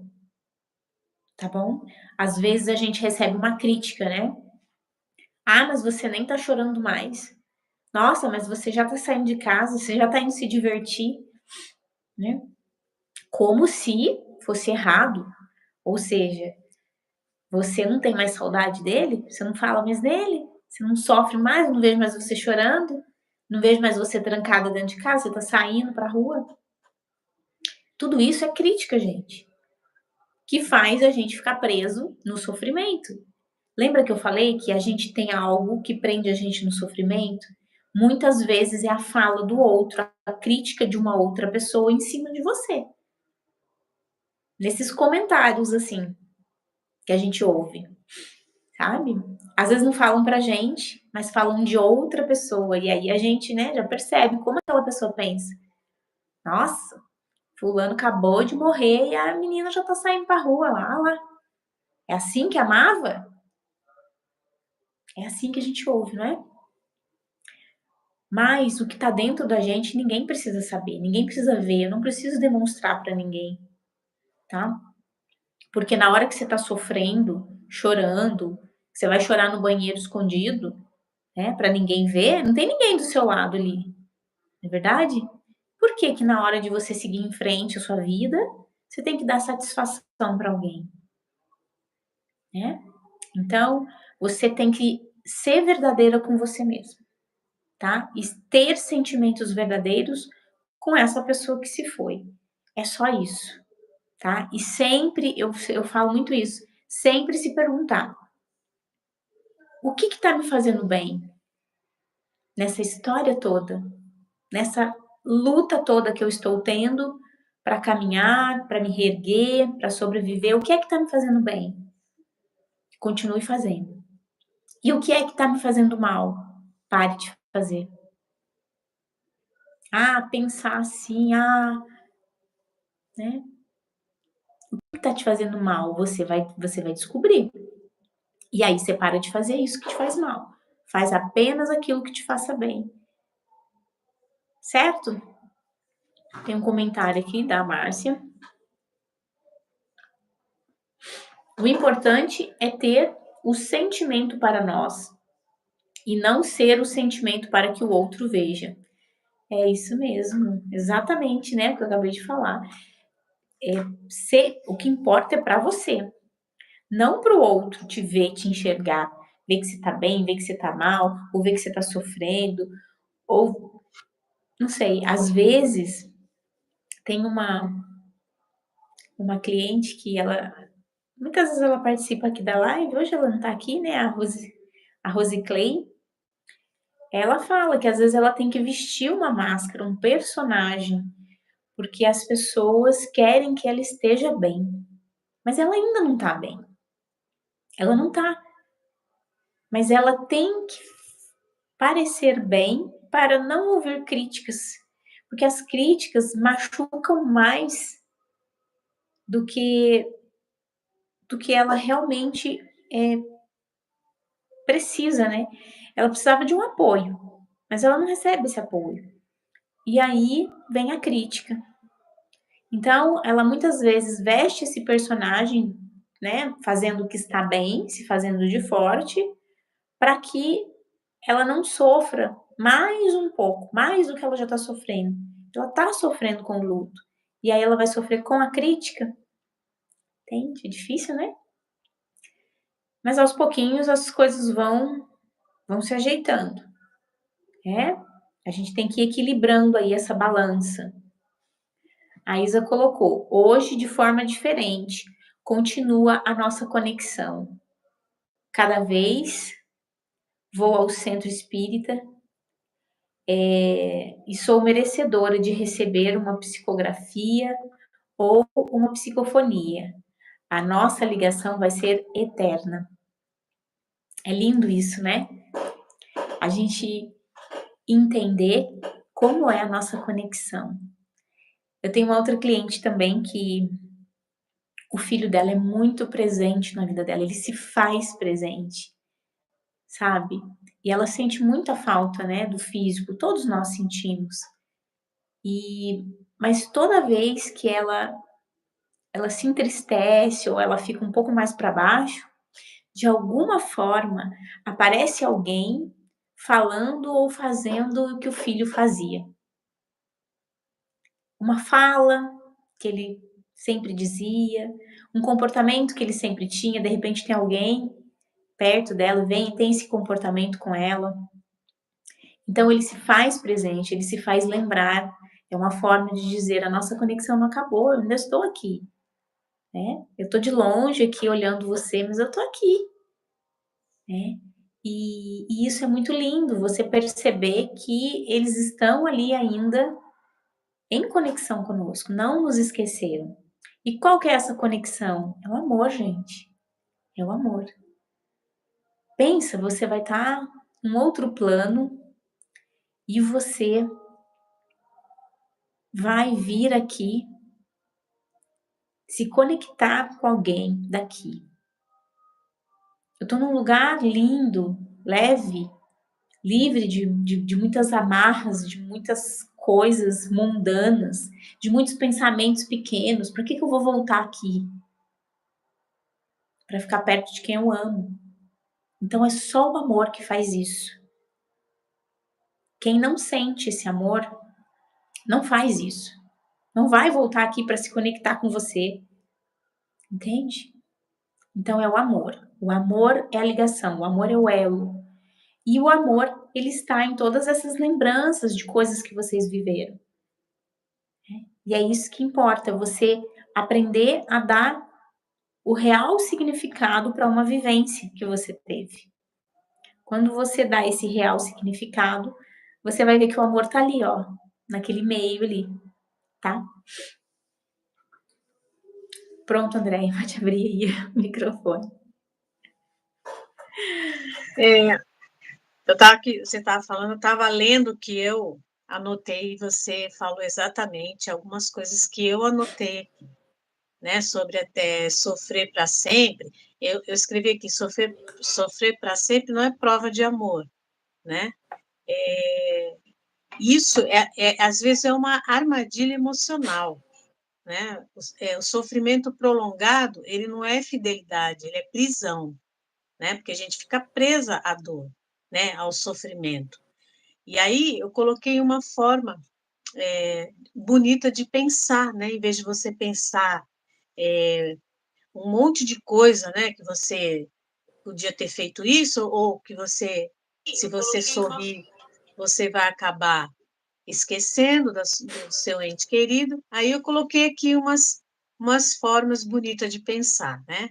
Tá bom? Às vezes a gente recebe uma crítica, né? Ah, mas você nem tá chorando mais. Nossa, mas você já tá saindo de casa, você já tá indo se divertir, né? Como se fosse errado. Ou seja, você não tem mais saudade dele, você não fala mais dele, você não sofre mais, não vejo mais você chorando, não vejo mais você trancada dentro de casa, você tá saindo pra rua. Tudo isso é crítica, gente, que faz a gente ficar preso no sofrimento. Lembra que eu falei que a gente tem algo que prende a gente no sofrimento? Muitas vezes é a fala do outro, a crítica de uma outra pessoa em cima de você. Nesses comentários, assim, que a gente ouve, sabe? Às vezes não falam pra gente, mas falam de outra pessoa. E aí a gente, né, já percebe como aquela pessoa pensa. Nossa, fulano acabou de morrer e a menina já tá saindo pra rua lá. É assim que amava? É assim que a gente ouve, não é? Mas o que tá dentro da gente ninguém precisa saber, ninguém precisa ver, eu não preciso demonstrar para ninguém, tá? Porque na hora que você tá sofrendo, chorando, Você vai chorar no banheiro escondido, né, para ninguém ver, não tem ninguém do seu lado ali, não é verdade? Por que que na hora de você seguir em frente a sua vida, você tem que dar satisfação para alguém, né? Então, você tem que ser verdadeira com você mesmo, tá? E ter sentimentos verdadeiros com essa pessoa que se foi. É só isso, tá? E sempre, eu falo muito isso, sempre se perguntar: o que tá me fazendo bem nessa história toda, nessa luta toda que eu estou tendo para caminhar, para me reerguer, para sobreviver? O que é que tá me fazendo bem? Continue fazendo. E o que é que tá me fazendo mal? Pare de fazer. Ah, pensar assim, né? O que tá te fazendo mal? Você vai descobrir. E aí você para de fazer isso que te faz mal. Faz apenas aquilo que te faça bem. Certo? Tem um comentário aqui da Márcia. O importante é ter o sentimento para nós e não ser o sentimento para que o outro veja. É isso mesmo, exatamente, né? O que eu acabei de falar. O que importa é para você, não para o outro te ver, te enxergar, ver que você tá bem, ver que você tá mal, ou ver que você tá sofrendo, ou não sei, às vezes tem uma cliente que ela muitas vezes ela participa aqui da live, hoje ela não tá aqui, né, a Rose Clay, ela fala que às vezes ela tem que vestir uma máscara, um personagem, porque as pessoas querem que ela esteja bem, mas ela ainda não tá bem. Ela não tá, mas ela tem que parecer bem para não ouvir críticas, porque as críticas machucam mais do que ela realmente precisa, né? Ela precisava de um apoio, mas ela não recebe esse apoio. E aí vem a crítica. Então, ela muitas vezes veste esse personagem, né, fazendo o que está bem, se fazendo de forte, para que ela não sofra mais um pouco, mais do que ela já está sofrendo. Ela está sofrendo com o luto. E aí ela vai sofrer com a crítica. Entende? É difícil, né? Mas aos pouquinhos as coisas vão se ajeitando, né? A gente tem que ir equilibrando aí essa balança. A Isa colocou: hoje de forma diferente, continua a nossa conexão. Cada vez vou ao centro espírita e sou merecedora de receber uma psicografia ou uma psicofonia. A nossa ligação vai ser eterna. É lindo isso, né? A gente entender como é a nossa conexão. Eu tenho uma outra cliente também que o filho dela é muito presente na vida dela, ele se faz presente, sabe? E ela sente muita falta, né, do físico, todos nós sentimos. Mas toda vez que ela se entristece ou ela fica um pouco mais para baixo, de alguma forma aparece alguém falando ou fazendo o que o filho fazia. Uma fala que ele sempre dizia, um comportamento que ele sempre tinha, de repente tem alguém perto dela, vem e tem esse comportamento com ela. Então ele se faz presente, ele se faz lembrar. É uma forma de dizer: a nossa conexão não acabou, eu ainda estou aqui, né? Eu estou de longe aqui olhando você, mas eu estou aqui, né? E isso é muito lindo, você perceber que eles estão ali ainda em conexão conosco, não nos esqueceram. E qual que é essa conexão? É o amor, gente. É o amor. Pensa, você vai estar em outro plano e você vai vir aqui se conectar com alguém daqui. Eu estou num lugar lindo, leve, livre de muitas amarras, de muitas coisas mundanas, de muitos pensamentos pequenos. Para que eu vou voltar aqui? Para ficar perto de quem eu amo. Então é só o amor que faz isso. Quem não sente esse amor não faz isso. Não vai voltar aqui para se conectar com você. Entende? Então é o amor. O amor é a ligação, o amor é o elo. E o amor, ele está em todas essas lembranças de coisas que vocês viveram. E é isso que importa, você aprender a dar o real significado para uma vivência que você teve. Quando você dá esse real significado, você vai ver que o amor tá ali, ó, naquele meio ali, tá? Pronto, André, pode abrir aí o microfone. Eu estava aqui, você estava falando, eu estava lendo que eu anotei, e você falou exatamente algumas coisas que eu anotei aqui, né? Sobre até sofrer para sempre. Eu escrevi aqui, sofrer para sempre não é prova de amor, né? Isso às vezes é uma armadilha emocional, né? O sofrimento prolongado, ele não é fidelidade, ele é prisão, né? Porque a gente fica presa à dor, né? Ao sofrimento. E aí eu coloquei uma forma bonita de pensar, né? Em vez de você pensar um monte de coisa, né? Que você podia ter feito isso, ou que você, se você sorrir, você vai acabar esquecendo do seu ente querido. Aí eu coloquei aqui umas formas bonitas de pensar, né?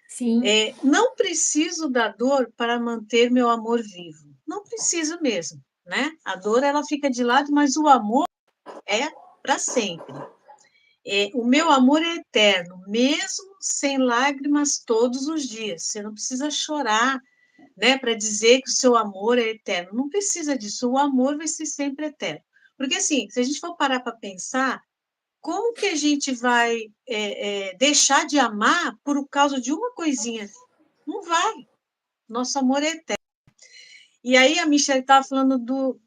Sim, Não preciso da dor para manter meu amor vivo. Não preciso mesmo, né? A dor, ela fica de lado, mas o amor é para sempre. O meu amor é eterno, mesmo sem lágrimas todos os dias. Você não precisa chorar, né, para dizer que o seu amor é eterno. Não precisa disso. O amor vai ser sempre eterno. Porque, assim, se a gente for parar para pensar, como que a gente vai deixar de amar por causa de uma coisinha? Não vai. Nosso amor é eterno. E aí a Michelle estava falando do.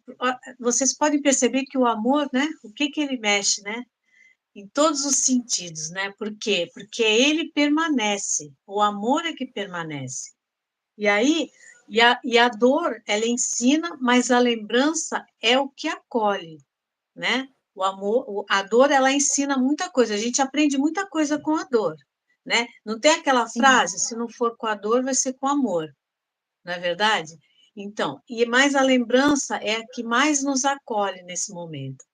Vocês podem perceber que o amor, né? O que ele mexe, né? Em todos os sentidos, né? Por quê? Porque ele permanece. O amor é que permanece. E aí, e a dor, ela ensina, mas a lembrança é o que acolhe, né? O amor, a dor, ela ensina muita coisa. A gente aprende muita coisa com a dor, né? Não tem aquela sim. frase, se não for com a dor, vai ser com amor, não é verdade? Então, e mais a lembrança é a que mais nos acolhe nesse momento,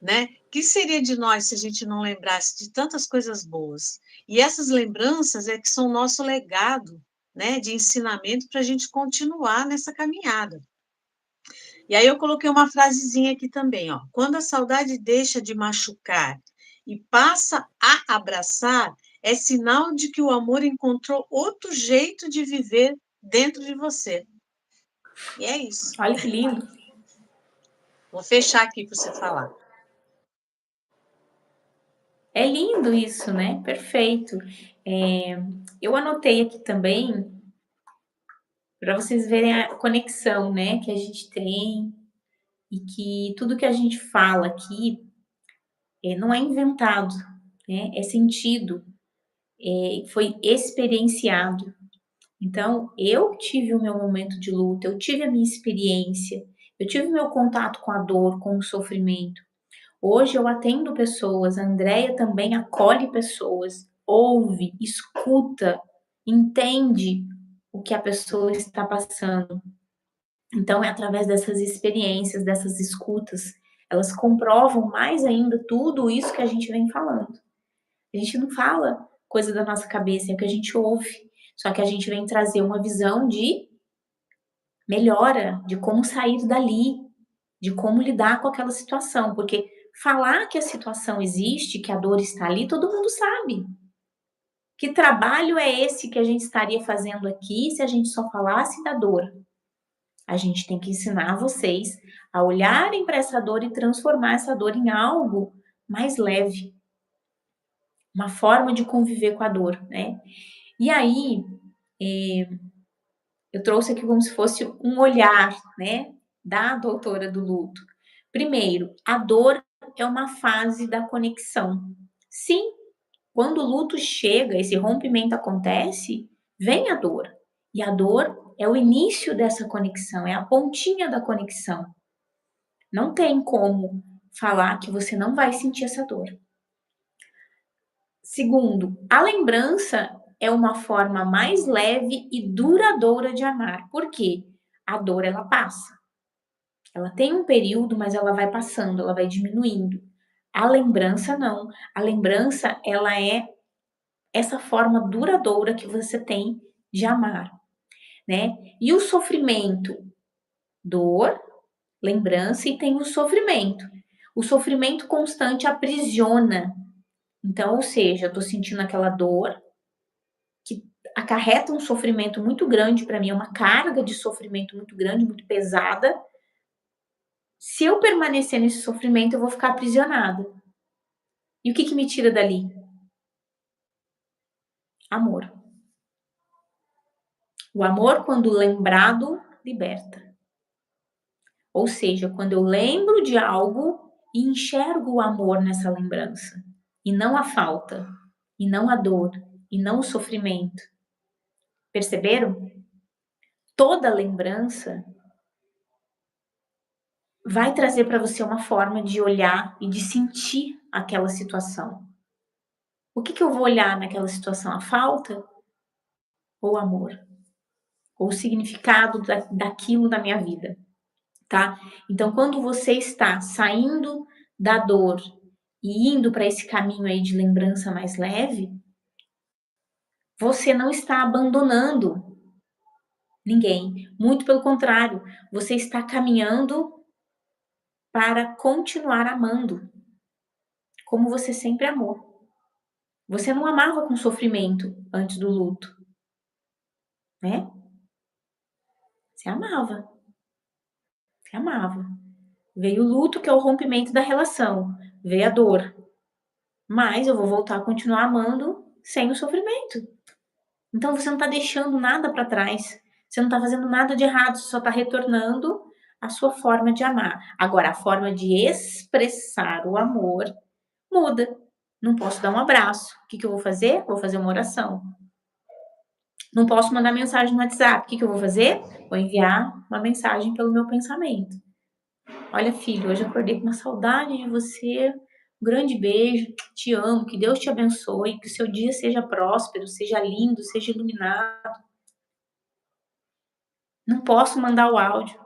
né? O que seria de nós se a gente não lembrasse de tantas coisas boas? E essas lembranças é que são o nosso legado, né, de ensinamento para a gente continuar nessa caminhada. E aí eu coloquei uma frasezinha aqui também, ó. Quando a saudade deixa de machucar e passa a abraçar, é sinal de que o amor encontrou outro jeito de viver dentro de você. E é isso. Olha que lindo. Vou fechar aqui para você falar. É lindo isso, né? Perfeito. Eu anotei aqui também para vocês verem a conexão, né, que a gente tem e que tudo que a gente fala aqui não é inventado, né? É sentido, foi experienciado. Então, eu tive o meu momento de luta, eu tive a minha experiência, eu tive o meu contato com a dor, com o sofrimento. Hoje eu atendo pessoas, a Andrea também acolhe pessoas, ouve, escuta, entende o que a pessoa está passando. Então, é através dessas experiências, dessas escutas, elas comprovam mais ainda tudo isso que a gente vem falando. A gente não fala coisa da nossa cabeça, é o que a gente ouve. Só que a gente vem trazer uma visão de melhora, de como sair dali, de como lidar com aquela situação, porque falar que a situação existe, que a dor está ali, todo mundo sabe. Que trabalho é esse que a gente estaria fazendo aqui se a gente só falasse da dor? A gente tem que ensinar vocês a olharem para essa dor e transformar essa dor em algo mais leve, uma forma de conviver com a dor, né? E aí, eu trouxe aqui como se fosse um olhar, né, da doutora do luto. Primeiro, a dor é uma fase da conexão. Sim, quando o luto chega, esse rompimento acontece, vem a dor. E a dor é o início dessa conexão, é a pontinha da conexão. Não tem como falar que você não vai sentir essa dor. Segundo, a lembrança é uma forma mais leve e duradoura de amar. Por quê? A dor, ela passa. Ela tem um período, mas ela vai passando, ela vai diminuindo. A lembrança não. A lembrança, ela é essa forma duradoura que você tem de amar, né? E o sofrimento, dor, lembrança e tem o sofrimento. O sofrimento constante aprisiona. Então, ou seja, eu tô sentindo aquela dor que acarreta um sofrimento muito grande para mim, é uma carga de sofrimento muito grande, muito pesada. Se eu permanecer nesse sofrimento, eu vou ficar aprisionada. E o que me tira dali? Amor. O amor, quando lembrado, liberta. Ou seja, quando eu lembro de algo e enxergo o amor nessa lembrança, e não a falta, e não a dor, e não o sofrimento. Perceberam? Toda lembrança vai trazer para você uma forma de olhar e de sentir aquela situação. O que eu vou olhar naquela situação? A falta ou o amor? Ou o significado daquilo na minha vida, tá? Então, quando você está saindo da dor e indo para esse caminho aí de lembrança mais leve, você não está abandonando ninguém. Muito pelo contrário, você está caminhando para continuar amando, como você sempre amou. Você não amava com sofrimento antes do luto, né? Você amava. Você amava. Veio o luto, que é o rompimento da relação. Veio a dor. Mas eu vou voltar a continuar amando sem o sofrimento. Então você não está deixando nada para trás. Você não está fazendo nada de errado. Você só está retornando à sua forma de amar. Agora, a forma de expressar o amor muda. Não posso dar um abraço. O que eu vou fazer? Vou fazer uma oração. Não posso mandar mensagem no WhatsApp. O que eu vou fazer? Vou enviar uma mensagem pelo meu pensamento. Olha, filho, hoje eu acordei com uma saudade de você. Um grande beijo, te amo, que Deus te abençoe, que o seu dia seja próspero, seja lindo, seja iluminado. Não posso mandar o áudio,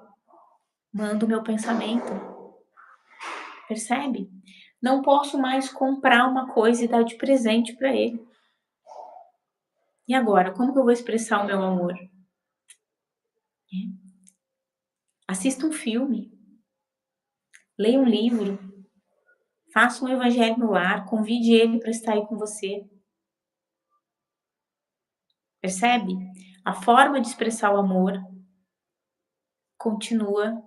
mando o meu pensamento. Percebe? Não posso mais comprar uma coisa e dar de presente para ele. E agora, como que eu vou expressar o meu amor? Assista um filme, leia um livro, faça um evangelho no lar, convide ele para estar aí com você. Percebe? A forma de expressar o amor continua,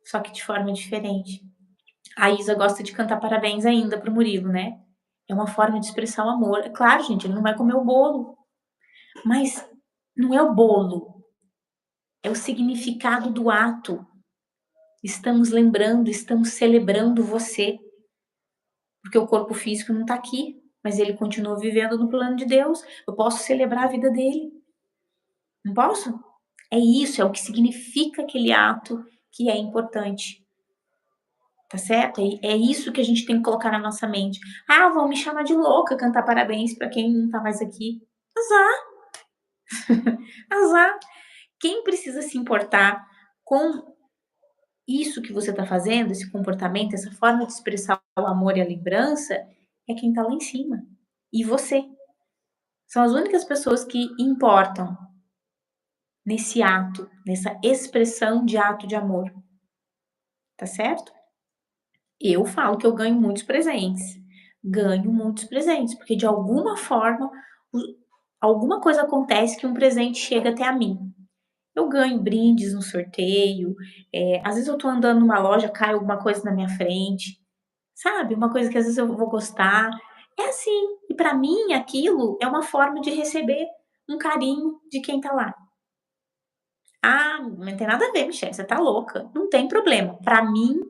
só que de forma diferente. A Isa gosta de cantar parabéns ainda pro Murilo, né? É uma forma de expressar o amor. É claro, gente, ele não vai comer o bolo, mas não é o bolo, é o significado do ato. Estamos lembrando, estamos celebrando você, porque o corpo físico não tá aqui, mas ele continua vivendo no plano de Deus. Eu posso celebrar a vida dele. Não posso? É isso, é o que significa aquele ato que é importante. Tá certo? É isso que a gente tem que colocar na nossa mente. Ah, vão me chamar de louca cantar parabéns para quem não tá mais aqui. Azar. Azar. Quem precisa se importar com isso que você tá fazendo, esse comportamento, essa forma de expressar o amor e a lembrança, é quem tá lá em cima. E você. São as únicas pessoas que importam nesse ato, nessa expressão de ato de amor. Tá certo? Eu falo que eu ganho muitos presentes. Ganho muitos presentes, porque de alguma forma, alguma coisa acontece que um presente chega até a mim. Eu ganho brindes no sorteio, às vezes eu tô andando numa loja, cai alguma coisa na minha frente, sabe? Uma coisa que às vezes eu vou gostar. É assim, e para mim aquilo é uma forma de receber um carinho de quem tá lá. Ah, não tem nada a ver, Michelle, você tá louca. Não tem problema. Para mim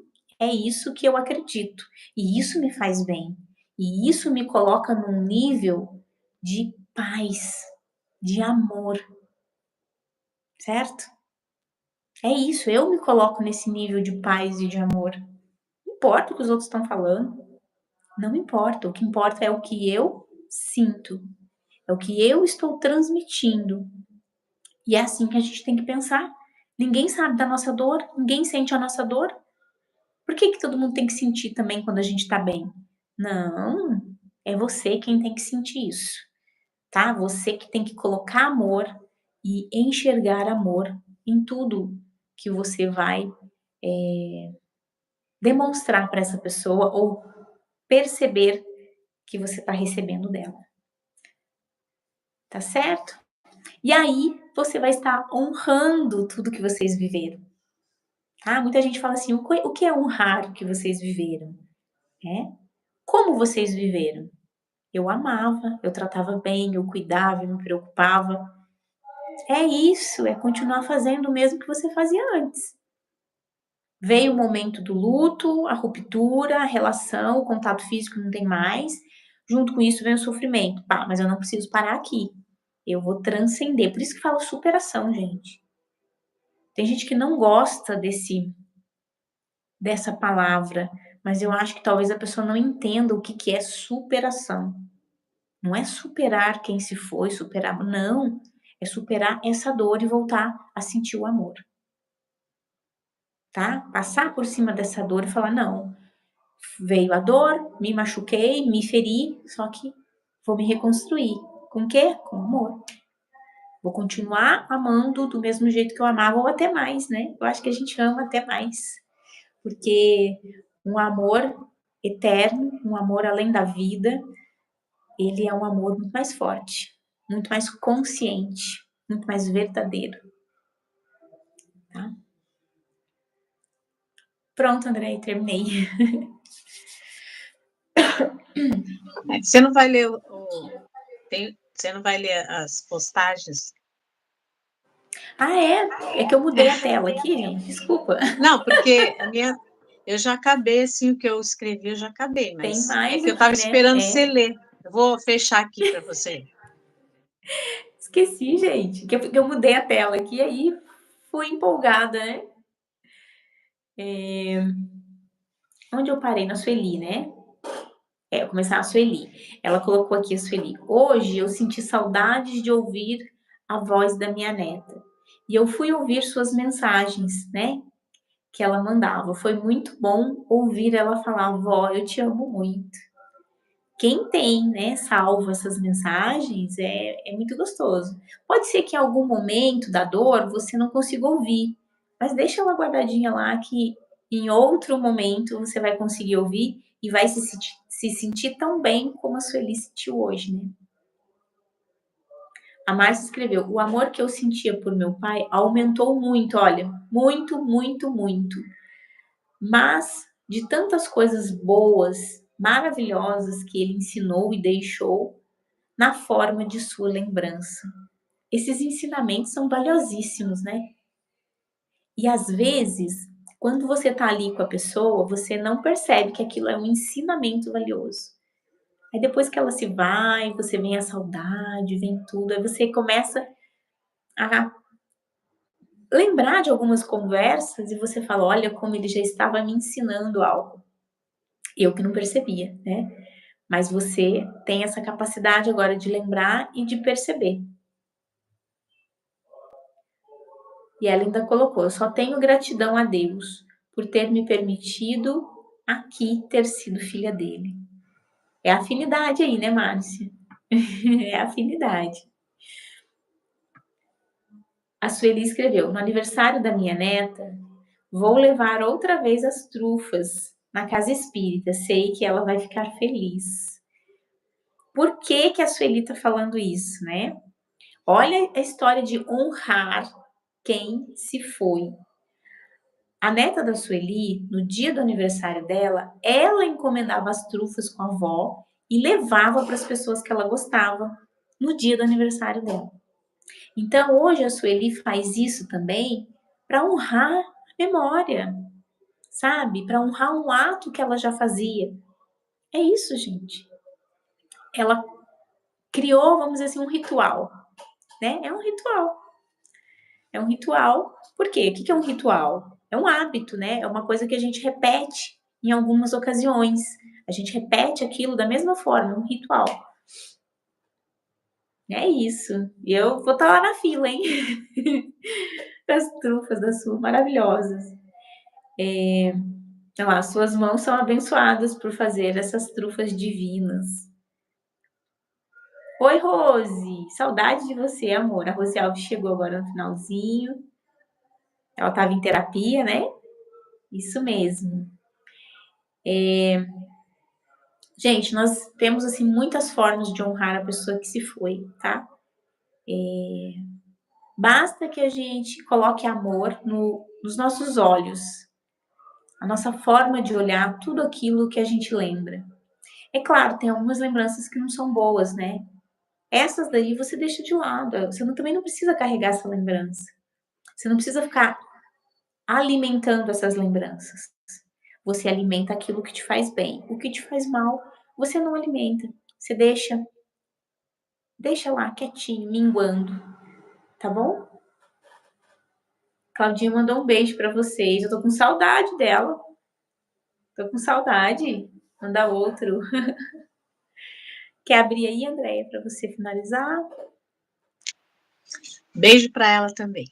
é isso que eu acredito. E isso me faz bem. E isso me coloca num nível de paz, de amor. certo? É isso, eu me coloco nesse nível de paz e de amor. Não importa o que os outros estão falando, não importa. O que importa é o que eu sinto, é o que eu estou transmitindo. E é assim que a gente tem que pensar. Ninguém sabe da nossa dor, ninguém sente a nossa dor. Por que que todo mundo tem que sentir também quando a gente tá bem? Não, é você quem tem que sentir isso, tá? Você que tem que colocar amor e enxergar amor em tudo que você vai demonstrar para essa pessoa ou perceber que você está recebendo dela, tá certo? E aí você vai estar honrando tudo que vocês viveram, tá? Muita gente fala assim, o que é honrar o que vocês viveram? É? Como vocês viveram? Eu amava, eu tratava bem, eu cuidava, eu me preocupava. É isso, é continuar fazendo o mesmo que você fazia antes. Veio o momento do luto, a ruptura, a relação, o contato físico não tem mais. Junto com isso vem o sofrimento. Pá, mas eu não preciso parar aqui. Eu vou transcender. Por isso que fala superação, gente. Tem gente que não gosta dessa palavra, mas eu acho que talvez a pessoa não entenda o que que é superação. Não é superar quem se foi, superar, não. É superar essa dor e voltar a sentir o amor, tá? Passar por cima dessa dor e falar: não, veio a dor, me machuquei, me feri, só que vou me reconstruir. Com o quê? Com amor. Vou continuar amando do mesmo jeito que eu amava, ou até mais, né? Eu acho que a gente ama até mais, porque um amor eterno, um amor além da vida, ele é um amor muito mais forte, muito mais consciente, muito mais verdadeiro, tá? Pronto, André, terminei. Você não vai ler você não vai ler as postagens? Ah, é? É que eu mudei a tela aqui, gente, desculpa. Não, porque eu já acabei, assim, o que eu escrevi, eu já acabei, Tem mas é mais que eu estava aqui, né? esperando você É. ler. Eu vou fechar aqui para você. Esqueci, gente, que eu mudei a tela aqui, e aí fui empolgada, né? Onde eu parei? Na Sueli, né? É, eu começar a Sueli. Ela colocou aqui a Sueli. Hoje eu senti saudades de ouvir a voz da minha neta. E eu fui ouvir suas mensagens, né? Que ela mandava. Foi muito bom ouvir ela falar, vó, eu te amo muito. Quem tem, né, salvo essas mensagens é muito gostoso. Pode ser que em algum momento da dor você não consiga ouvir, mas deixa ela guardadinha lá que em outro momento você vai conseguir ouvir e vai se sentir tão bem como a Sueli sentiu hoje, né? A Márcia escreveu: o amor que eu sentia por meu pai aumentou muito, olha, muito, muito, muito. Mas de tantas coisas boas, maravilhosas que ele ensinou e deixou na forma de sua lembrança. Esses ensinamentos são valiosíssimos, né? E às vezes, quando você tá ali com a pessoa, você não percebe que aquilo é um ensinamento valioso. Aí depois que ela se vai, você vem a saudade, vem tudo, aí você começa a lembrar de algumas conversas e você fala: olha como ele já estava me ensinando algo. Eu que não percebia, né? Mas você tem essa capacidade agora de lembrar e de perceber. E ela ainda colocou: eu só tenho gratidão a Deus por ter me permitido aqui ter sido filha dele. É afinidade aí, né, Márcia? É afinidade. A Sueli escreveu: no aniversário da minha neta, vou levar outra vez as trufas na casa espírita. Sei que ela vai ficar feliz. Por que que a Sueli tá falando isso, né? Olha a história de honrar quem se foi. A neta da Sueli, no dia do aniversário dela, ela encomendava as trufas com a avó e levava para as pessoas que ela gostava no dia do aniversário dela. Então, hoje a Sueli faz isso também para honrar a memória, sabe? Para honrar um ato que ela já fazia. É isso, gente. Ela criou, vamos dizer assim, um ritual, né? É um ritual. É um ritual. Por quê? O que é um ritual? É um hábito, né? É uma coisa que a gente repete em algumas ocasiões. A gente repete aquilo da mesma forma, é um ritual. É isso. E eu vou estar lá na fila, hein? Das trufas da Sul, maravilhosas. Olha lá, suas mãos são abençoadas por fazer essas trufas divinas. Oi, Rose! Saudade de você, amor. A Rose Alves chegou agora no finalzinho. Ela estava em terapia, né? Isso mesmo. Gente, nós temos assim muitas formas de honrar a pessoa que se foi, tá? Basta que a gente coloque amor nos nossos olhos, a nossa forma de olhar tudo aquilo que a gente lembra. É claro, tem algumas lembranças que não são boas, né? Essas daí você deixa de lado. Você também não precisa carregar essa lembrança. Você não precisa ficar alimentando essas lembranças. Você alimenta aquilo que te faz bem. O que te faz mal, você não alimenta. Você deixa lá quietinho, minguando, tá bom? Claudinha mandou um beijo para vocês. Eu tô com saudade dela. Tô com saudade. Manda outro. Quer abrir aí, Andréia, para você finalizar? Beijo para ela também.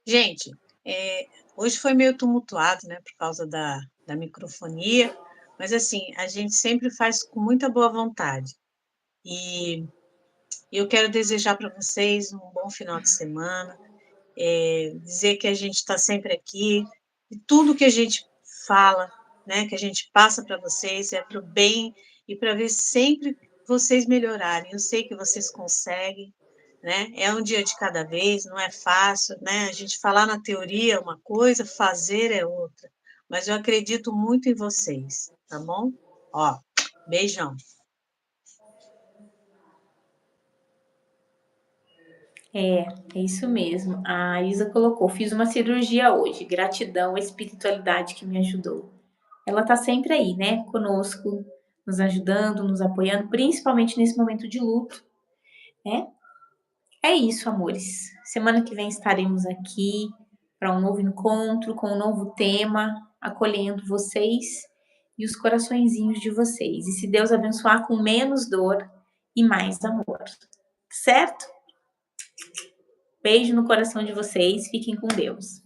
Gente, hoje foi meio tumultuado, né, por causa da microfonia, mas assim, a gente sempre faz com muita boa vontade. E eu quero desejar para vocês um bom final de semana, dizer que a gente está sempre aqui, e tudo que a gente fala, né, que a gente passa para vocês é para o bem e para ver sempre vocês melhorarem. Eu sei que vocês conseguem, né? É um dia de cada vez, não é fácil, né? A gente falar na teoria é uma coisa, fazer é outra. Mas eu acredito muito em vocês, tá bom? Ó, beijão. É isso mesmo. A Isa colocou: fiz uma cirurgia hoje. Gratidão à espiritualidade que me ajudou. Ela tá sempre aí, né? Conosco, nos ajudando, nos apoiando, principalmente nesse momento de luto, né? É isso, amores. Semana que vem estaremos aqui para um novo encontro com um novo tema, acolhendo vocês e os coraçõezinhos de vocês. E se Deus abençoar com menos dor e mais amor, certo? Beijo no coração de vocês, fiquem com Deus.